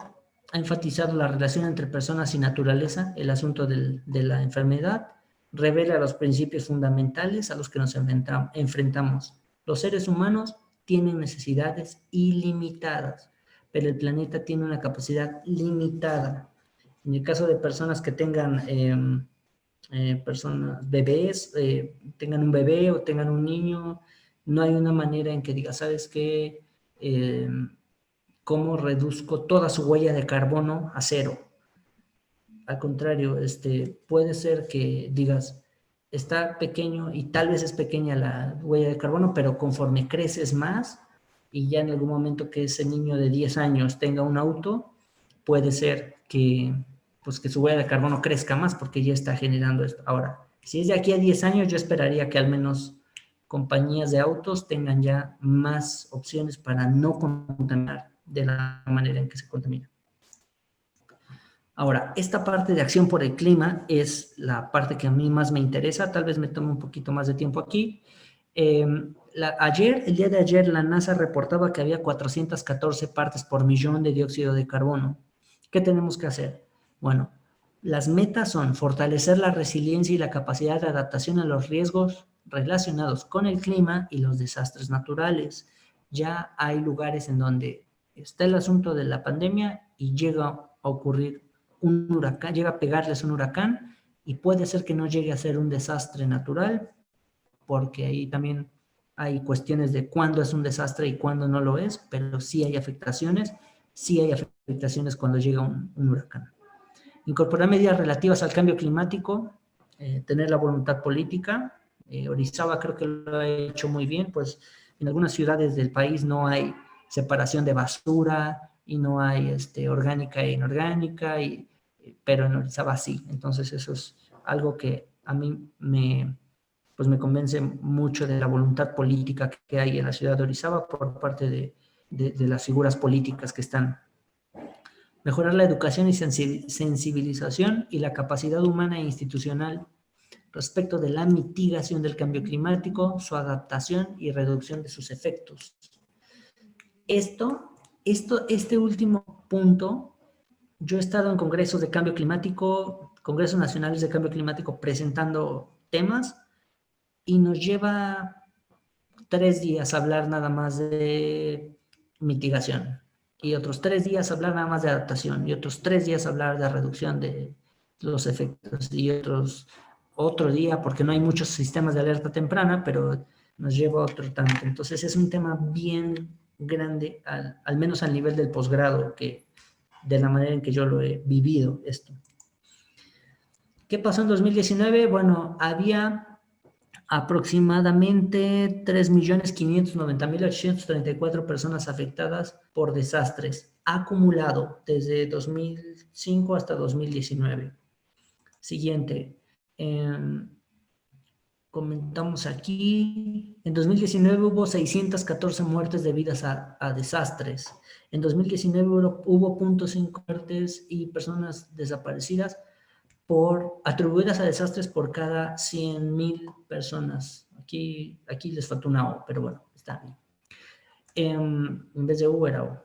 ha enfatizado la relación entre personas y naturaleza, el asunto de la enfermedad, revela los principios fundamentales a los que nos enfrentamos. Los seres humanos tienen necesidades ilimitadas, pero el planeta tiene una capacidad limitada. En el caso de personas que tengan bebés, tengan un bebé o tengan un niño, no hay una manera en que diga, ¿sabes qué? ¿Cómo reduzco toda su huella de carbono a cero? Al contrario, puede ser que digas, está pequeño y tal vez es pequeña la huella de carbono, pero conforme creces más y ya en algún momento que ese niño de 10 años tenga un auto, puede ser que, pues, que su huella de carbono crezca más porque ya está generando esto. Ahora, si es de aquí a 10 años, yo esperaría que al menos compañías de autos tengan ya más opciones para no contaminar de la manera en que se contamina. Ahora, esta parte de acción por el clima es la parte que a mí más me interesa, tal vez me tome un poquito más de tiempo aquí. El día de ayer, la NASA reportaba que había 414 partes por millón de dióxido de carbono. ¿Qué tenemos que hacer? Bueno, las metas son fortalecer la resiliencia y la capacidad de adaptación a los riesgos relacionados con el clima y los desastres naturales. Ya hay lugares en donde está el asunto de la pandemia y llega a ocurrir un huracán, llega a pegarles un huracán y puede ser que no llegue a ser un desastre natural, porque ahí también hay cuestiones de cuándo es un desastre y cuándo no lo es, pero sí hay afectaciones cuando llega un huracán. Incorporar medidas relativas al cambio climático, tener la voluntad política. Orizaba creo que lo ha hecho muy bien, pues en algunas ciudades del país no hay separación de basura y no hay orgánica e inorgánica, pero en Orizaba sí. Entonces eso es algo que a mí pues me convence mucho de la voluntad política que hay en la ciudad de Orizaba por parte de las figuras políticas que están. Mejorar la educación y sensibilización y la capacidad humana e institucional respecto de la mitigación del cambio climático, su adaptación y reducción de sus efectos. Este último punto, yo he estado en congresos de cambio climático, congresos nacionales de cambio climático presentando temas y nos lleva 3 días hablar nada más de mitigación y otros 3 días hablar nada más de adaptación y otros 3 días hablar de reducción de los efectos y otro día, porque no hay muchos sistemas de alerta temprana, pero nos lleva otro tanto. Entonces es un tema bien grande, al menos al nivel del posgrado, de la manera en que yo lo he vivido esto. ¿Qué pasó en 2019? Bueno, había aproximadamente 3.590.834 personas afectadas por desastres, acumulado desde 2005 hasta 2019. Siguiente. Comentamos aquí, en 2019 hubo 614 muertes debidas a desastres. En 2019 hubo 0.5 muertes y personas desaparecidas atribuidas a desastres por cada 100,000 personas. Aquí les faltó una O, pero bueno, está bien. En vez de U era O.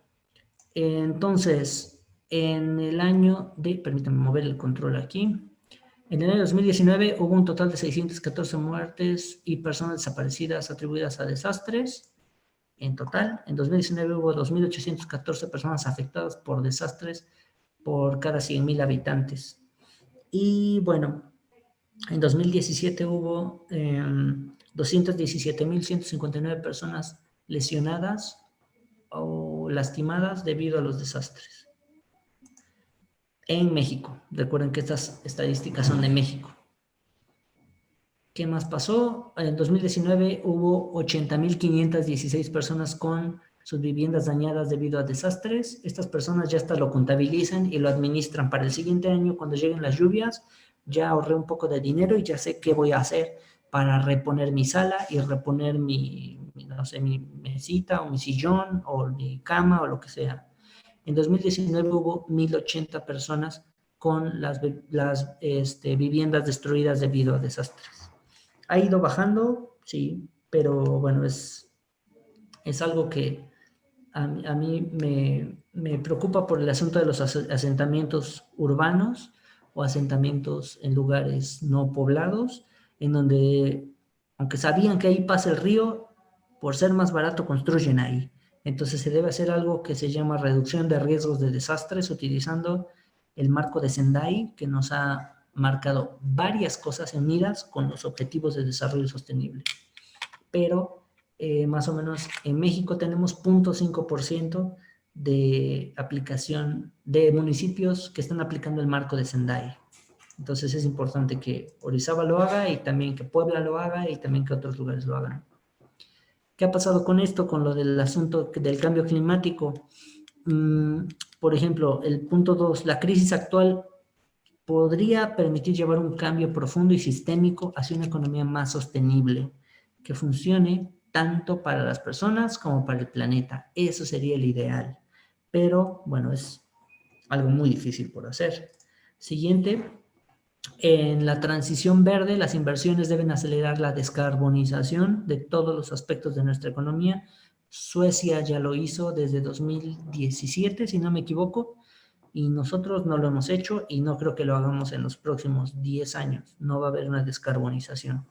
Entonces, en el año permítanme mover el control aquí. En el año 2019 hubo un total de 614 muertes y personas desaparecidas atribuidas a desastres. En total, en 2019 hubo 2.814 personas afectadas por desastres por cada 100,000 habitantes. Y bueno, en 2017 hubo 217.159 personas lesionadas o lastimadas debido a los desastres. En México. Recuerden que estas estadísticas son de México. ¿Qué más pasó? En 2019 hubo 80.516 personas con sus viviendas dañadas debido a desastres. Estas personas ya hasta lo contabilizan y lo administran para el siguiente año. Cuando lleguen las lluvias, ya ahorré un poco de dinero y ya sé qué voy a hacer para reponer mi sala y reponer mi mesita o mi sillón o mi cama o lo que sea. En 2019 hubo 1.080 personas con las viviendas destruidas debido a desastres. ¿Ha ido bajando? Sí, pero bueno, es algo que a mí me preocupa por el asunto de los asentamientos urbanos o asentamientos en lugares no poblados, en donde, aunque sabían que ahí pasa el río, por ser más barato construyen ahí. Entonces se debe hacer algo que se llama reducción de riesgos de desastres utilizando el marco de Sendai, que nos ha marcado varias cosas unidas con los objetivos de desarrollo sostenible. Pero más o menos en México tenemos 0.5% de aplicación de municipios que están aplicando el marco de Sendai. Entonces es importante que Orizaba lo haga y también que Puebla lo haga y también que otros lugares lo hagan. ¿Qué ha pasado con esto, con lo del asunto del cambio climático? Por ejemplo, el punto 2, la crisis actual podría permitir llevar un cambio profundo y sistémico hacia una economía más sostenible, que funcione tanto para las personas como para el planeta. Eso sería el ideal. Pero, bueno, es algo muy difícil por hacer. Siguiente, en la transición verde, las inversiones deben acelerar la descarbonización de todos los aspectos de nuestra economía. Suecia ya lo hizo desde 2017, si no me equivoco, y nosotros no lo hemos hecho y no creo que lo hagamos en los próximos 10 años. No va a haber una descarbonización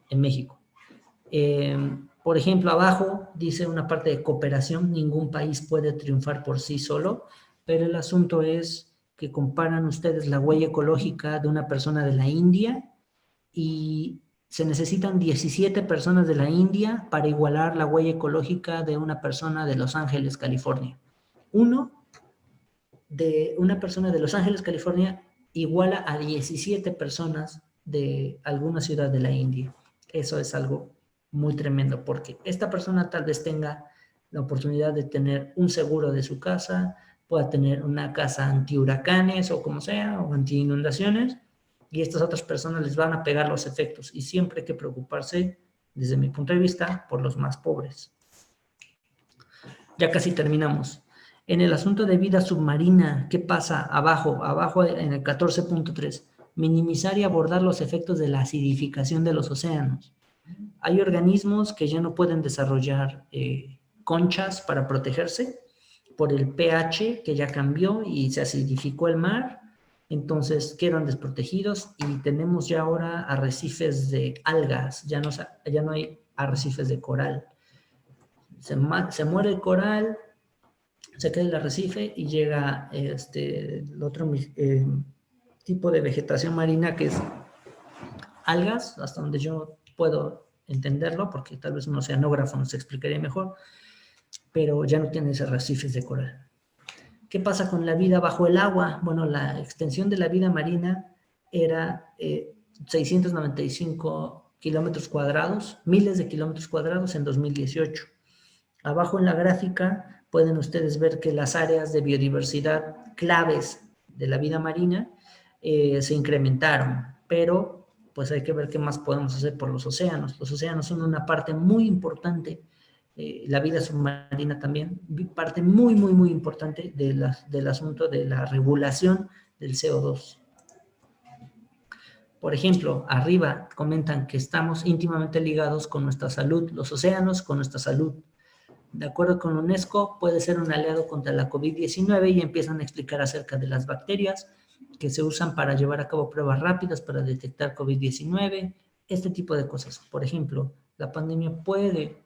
en México. Por ejemplo, abajo dice una parte de cooperación, ningún país puede triunfar por sí solo, pero el asunto es que comparan ustedes la huella ecológica de una persona de la India y se necesitan 17 personas de la India para igualar la huella ecológica de una persona de Los Ángeles, California. Una persona de Los Ángeles, California, iguala a 17 personas de alguna ciudad de la India. Eso es algo muy tremendo, porque esta persona tal vez tenga la oportunidad de tener un seguro de su casa, pueda tener una casa anti-huracanes o como sea, o anti-inundaciones, y estas otras personas les van a pegar los efectos, y siempre hay que preocuparse, desde mi punto de vista, por los más pobres. Ya casi terminamos. En el asunto de vida submarina, ¿qué pasa? Abajo en el 14.3, minimizar y abordar los efectos de la acidificación de los océanos. Hay organismos que ya no pueden desarrollar conchas para protegerse por el pH que ya cambió y se acidificó el mar, entonces quedan desprotegidos y tenemos ya ahora arrecifes de algas, ya no hay arrecifes de coral. Se muere el coral, se queda el arrecife y llega el otro tipo de vegetación marina que es algas, hasta donde yo puedo entenderlo, porque tal vez un oceanógrafo nos explicaría mejor, pero ya no tiene esos arrecifes de coral. ¿Qué pasa con la vida bajo el agua? Bueno, la extensión de la vida marina era 695 kilómetros cuadrados, miles de kilómetros cuadrados en 2018. Abajo en la gráfica pueden ustedes ver que las áreas de biodiversidad claves de la vida marina se incrementaron, pero pues hay que ver qué más podemos hacer por los océanos. Los océanos son una parte muy importante, la vida submarina también, parte muy, muy, muy importante del asunto de la regulación del CO2. Por ejemplo, arriba comentan que estamos íntimamente ligados con nuestra salud, los océanos con nuestra salud. De acuerdo con UNESCO, puede ser un aliado contra la COVID-19 y empiezan a explicar acerca de las bacterias que se usan para llevar a cabo pruebas rápidas para detectar COVID-19, este tipo de cosas. Por ejemplo, la pandemia puede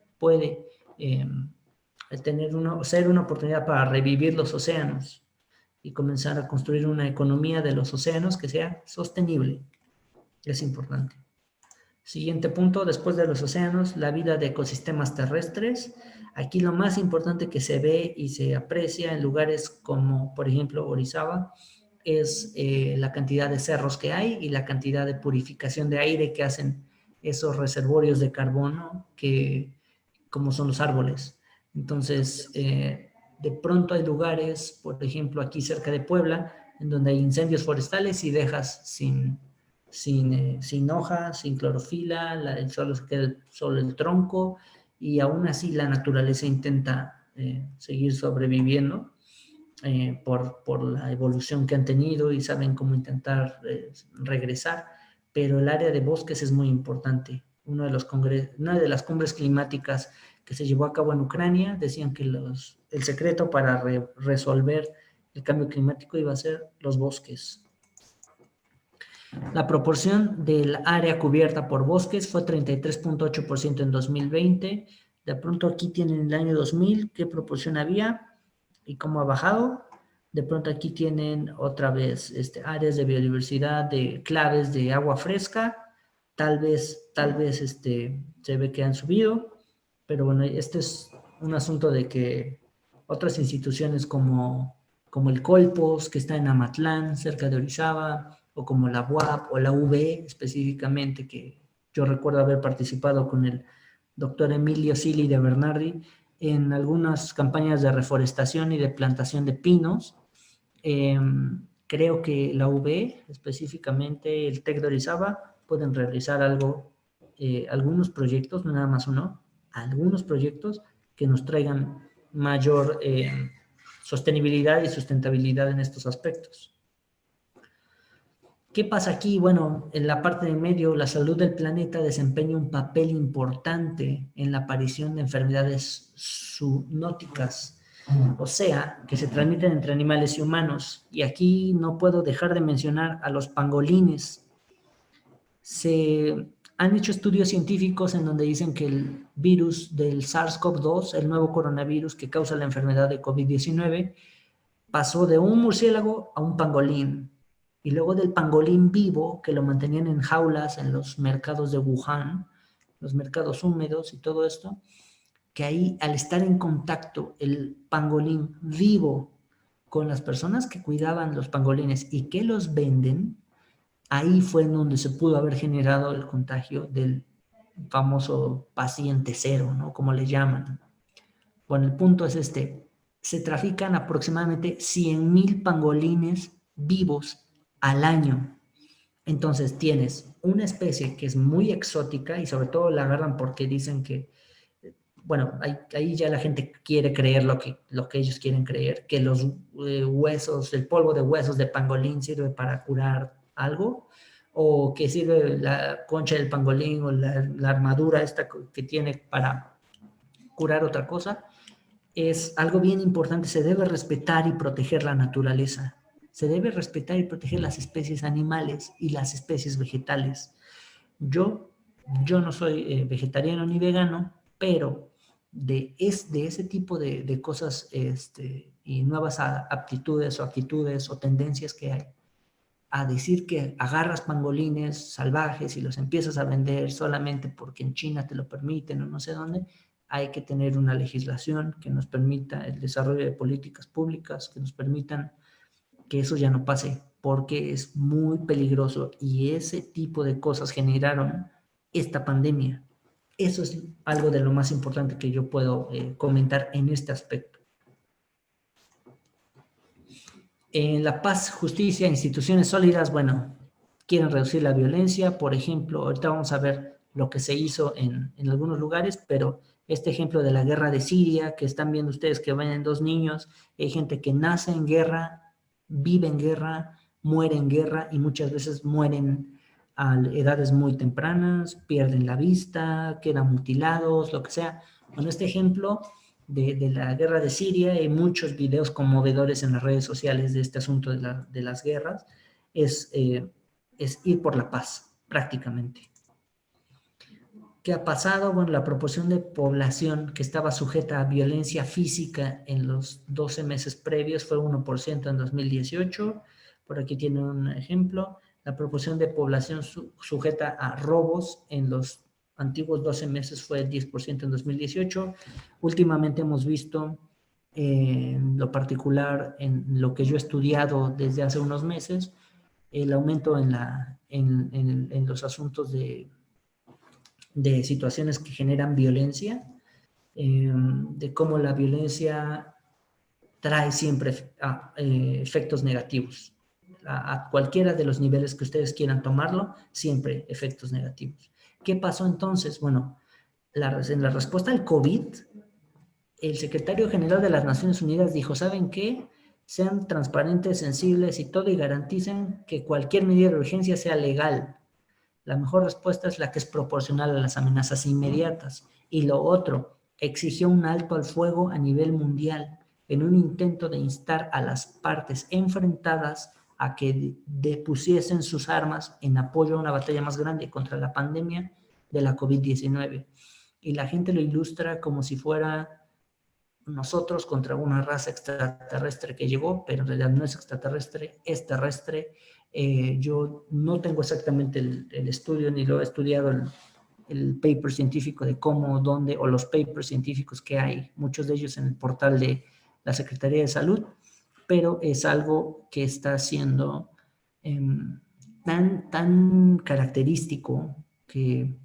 ser una oportunidad para revivir los océanos y comenzar a construir una economía de los océanos que sea sostenible. Es importante. Siguiente punto, después de los océanos, la vida de ecosistemas terrestres. Aquí lo más importante que se ve y se aprecia en lugares como, por ejemplo, Orizaba, es la cantidad de cerros que hay y la cantidad de purificación de aire que hacen esos reservorios de carbono como son los árboles. Entonces, de pronto hay lugares, por ejemplo, aquí cerca de Puebla, en donde hay incendios forestales y dejas sin hojas, sin clorofila, solo se queda solo el tronco y aún así la naturaleza intenta seguir sobreviviendo. por la evolución que han tenido y saben cómo intentar regresar, pero el área de bosques es muy importante. Una de las cumbres climáticas que se llevó a cabo en Ucrania decían que el secreto para resolver el cambio climático iba a ser los bosques. La proporción del área cubierta por bosques fue 33.8% en 2020. De pronto aquí tienen el año 2000, qué proporción había y cómo ha bajado. De pronto aquí tienen otra vez áreas de biodiversidad, de claves de agua fresca. Tal vez se ve que han subido, pero bueno, este es un asunto de que otras instituciones como el Colpos, que está en Amatlán, cerca de Orizaba, o como la UAP o la UB específicamente, que yo recuerdo haber participado con el doctor Emilio Sili de Bernardi en algunas campañas de reforestación y de plantación de pinos. Creo que la UB, específicamente el TEC de Orizaba, pueden realizar algunos proyectos, no nada más uno, algunos proyectos que nos traigan mayor sostenibilidad y sustentabilidad en estos aspectos. ¿Qué pasa aquí? Bueno, en la parte de medio, la salud del planeta desempeña un papel importante en la aparición de enfermedades zoonóticas, o sea, que se transmiten entre animales y humanos. Y aquí no puedo dejar de mencionar a los pangolines. Se han hecho estudios científicos en donde dicen que el virus del SARS-CoV-2, el nuevo coronavirus que causa la enfermedad de COVID-19, pasó de un murciélago a un pangolín. Y luego del pangolín vivo, que lo mantenían en jaulas en los mercados de Wuhan, los mercados húmedos y todo esto, que ahí al estar en contacto el pangolín vivo con las personas que cuidaban los pangolines y que los venden, ahí fue en donde se pudo haber generado el contagio del famoso paciente cero, ¿no? Como le llaman. Bueno, el punto es se trafican aproximadamente 100,000 pangolines vivos al año. Entonces tienes una especie que es muy exótica y sobre todo la agarran porque dicen que, bueno, ahí ya la gente quiere creer lo que ellos quieren creer, que los huesos, el polvo de huesos de pangolín sirve para curar algo, o que sirve la concha del pangolín o la armadura esta que tiene para curar otra cosa. Es algo bien importante, se debe respetar y proteger la naturaleza. Se debe respetar y proteger las especies animales y las especies vegetales. Yo, yo no soy vegetariano ni vegano, pero de ese tipo de cosas y nuevas aptitudes o actitudes o tendencias que hay, a decir que agarras pangolines salvajes y los empiezas a vender solamente porque en China te lo permiten o no sé dónde, hay que tener una legislación que nos permita el desarrollo de políticas públicas, que nos permitan que eso ya no pase, porque es muy peligroso y ese tipo de cosas generaron esta pandemia. Eso es algo de lo más importante que yo puedo comentar en este aspecto. En la paz, justicia, instituciones sólidas, bueno, quieren reducir la violencia, por ejemplo, ahorita vamos a ver lo que se hizo en algunos lugares, pero este ejemplo de la guerra de Siria, que están viendo ustedes que vayan 2 niños, hay gente que nace en guerra, vive en guerra, muere en guerra y muchas veces mueren a edades muy tempranas, pierden la vista, quedan mutilados, lo que sea. Bueno, este ejemplo de la guerra de Siria, hay muchos videos conmovedores en las redes sociales de este asunto de las guerras, es ir por la paz, prácticamente. ¿Qué ha pasado? Bueno, la proporción de población que estaba sujeta a violencia física en los 12 meses previos fue 1% en 2018. Por aquí tiene un ejemplo. La proporción de población sujeta a robos en los antiguos 12 meses fue 10% en 2018. Últimamente hemos visto, en lo particular, en lo que yo he estudiado desde hace unos meses, el aumento en los asuntos de situaciones que generan violencia, de cómo la violencia trae siempre efectos negativos. A cualquiera de los niveles que ustedes quieran tomarlo, siempre efectos negativos. ¿Qué pasó entonces? Bueno, en la respuesta al COVID, el secretario general de las Naciones Unidas dijo, ¿saben qué? sean transparentes, sensibles y todo, y garanticen que cualquier medida de urgencia sea legal. La mejor respuesta es la que es proporcional a las amenazas inmediatas. Y lo otro, exigió un alto al fuego a nivel mundial en un intento de instar a las partes enfrentadas a que depusiesen sus armas en apoyo a una batalla más grande contra la pandemia de la COVID-19. Y la gente lo ilustra como si fuera nosotros contra una raza extraterrestre que llegó, pero en realidad no es extraterrestre, es terrestre. Yo no tengo exactamente el estudio, ni lo he estudiado el paper científico de cómo, dónde, o los papers científicos que hay, muchos de ellos en el portal de la Secretaría de Salud, pero es algo que está siendo tan característico que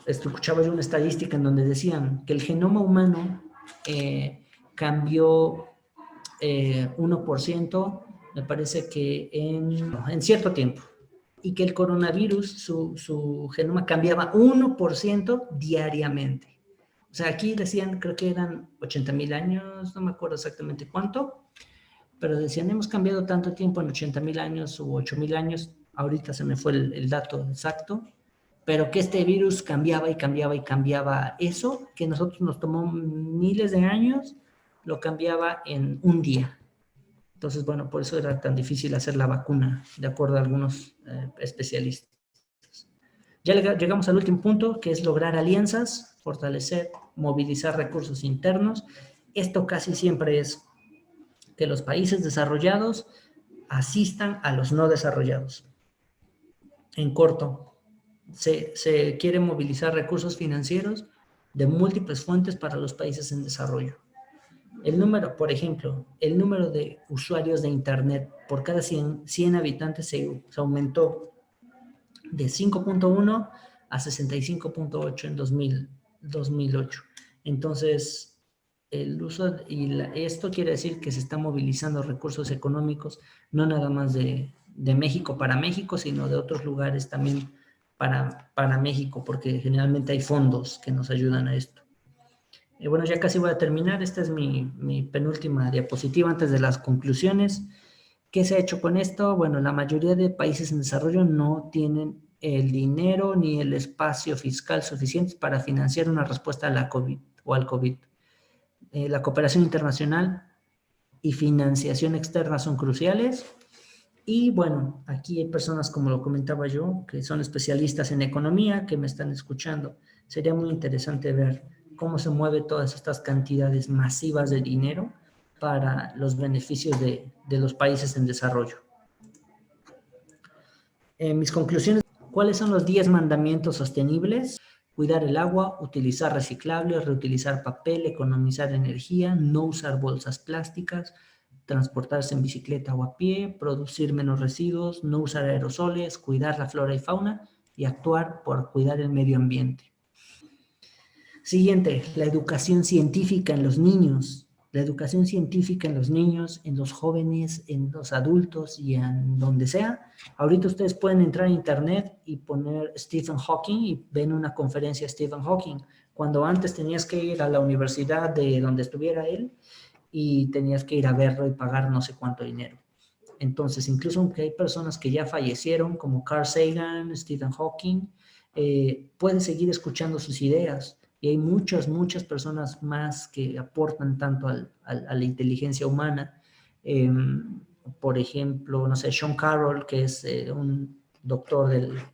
escuchaba yo una estadística en donde decían que el genoma humano cambió 1%, me parece que en cierto tiempo, y que el coronavirus, su genoma cambiaba 1% diariamente. O sea, aquí decían, creo que eran 80,000 años, no me acuerdo exactamente cuánto, pero decían, hemos cambiado tanto tiempo en 80,000 años u 8,000 años, ahorita se me fue el dato exacto, pero que este virus cambiaba y cambiaba y cambiaba eso, que nosotros nos tomó miles de años, lo cambiaba en un día. Entonces, bueno, por eso era tan difícil hacer la vacuna, de acuerdo a algunos especialistas. Ya llegamos al último punto, que es lograr alianzas, fortalecer, movilizar recursos internos. Esto casi siempre es que los países desarrollados asistan a los no desarrollados. En corto, se quiere movilizar recursos financieros de múltiples fuentes para los países en desarrollo. El número, por ejemplo, el número de usuarios de Internet por cada 100 habitantes se aumentó de 5.1 a 65.8 en 2008. Entonces, el uso, esto quiere decir que se están movilizando recursos económicos, no nada más de México para México, sino de otros lugares también para México, porque generalmente hay fondos que nos ayudan a esto. Bueno, ya casi voy a terminar. Esta es mi penúltima diapositiva antes de las conclusiones. ¿Qué se ha hecho con esto? Bueno, la mayoría de países en desarrollo no tienen el dinero ni el espacio fiscal suficientes para financiar una respuesta a la COVID o al COVID. La cooperación internacional y financiación externa son cruciales. Y bueno, aquí hay personas, como lo comentaba yo, que son especialistas en economía, que me están escuchando. Sería muy interesante ver cómo se mueven todas estas cantidades masivas de dinero para los beneficios de los países en desarrollo. Mis conclusiones, ¿cuáles son los 10 mandamientos sostenibles? Cuidar el agua, utilizar reciclables, reutilizar papel, economizar energía, no usar bolsas plásticas, transportarse en bicicleta o a pie, producir menos residuos, no usar aerosoles, cuidar la flora y fauna y actuar por cuidar el medio ambiente. Siguiente, la educación científica en los niños. La educación científica en los niños, en los jóvenes, en los adultos y en donde sea. Ahorita ustedes pueden entrar a internet y poner Stephen Hawking y ven una conferencia de Stephen Hawking. Cuando antes tenías que ir a la universidad de donde estuviera él y tenías que ir a verlo y pagar no sé cuánto dinero. Entonces, incluso aunque hay personas que ya fallecieron, como Carl Sagan, Stephen Hawking, puedes seguir escuchando sus ideas. Y hay muchas personas más que aportan tanto a la inteligencia humana. Por ejemplo, no sé, Sean Carroll, que es un doctor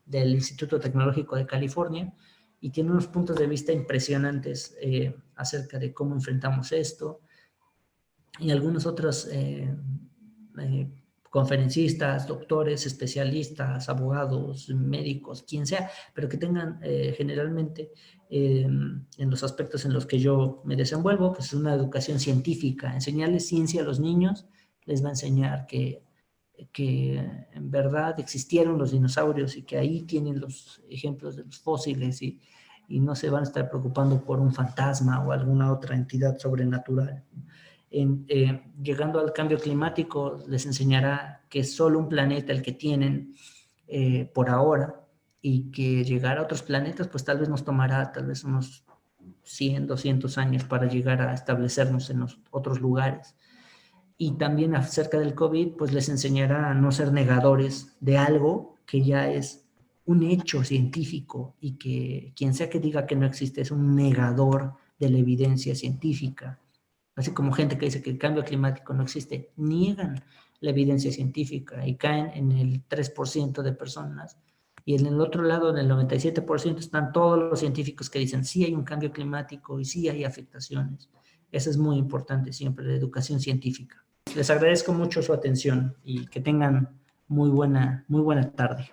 del Instituto Tecnológico de California, y tiene unos puntos de vista impresionantes acerca de cómo enfrentamos esto. Y algunos otros conferencistas, doctores, especialistas, abogados, médicos, quien sea, pero que tengan generalmente en los aspectos en los que yo me desenvuelvo, pues una educación científica. Enseñarles ciencia a los niños les va a enseñar que en verdad existieron los dinosaurios y que ahí tienen los ejemplos de los fósiles y no se van a estar preocupando por un fantasma o alguna otra entidad sobrenatural. Llegando al cambio climático, les enseñará que es solo un planeta el que tienen por ahora y que llegar a otros planetas, pues tal vez nos tomará tal vez unos 100, 200 años para llegar a establecernos en los otros lugares. y también acerca del COVID, pues les enseñará a no ser negadores de algo que ya es un hecho científico y que quien sea que diga que no existe es un negador de la evidencia científica. Así como gente que dice que el cambio climático no existe, niegan la evidencia científica y caen en el 3% de personas. Y en el otro lado, en el 97%, están todos los científicos que dicen sí hay un cambio climático y sí hay afectaciones. Eso es muy importante siempre, la educación científica. Les agradezco mucho su atención y que tengan muy buena tarde.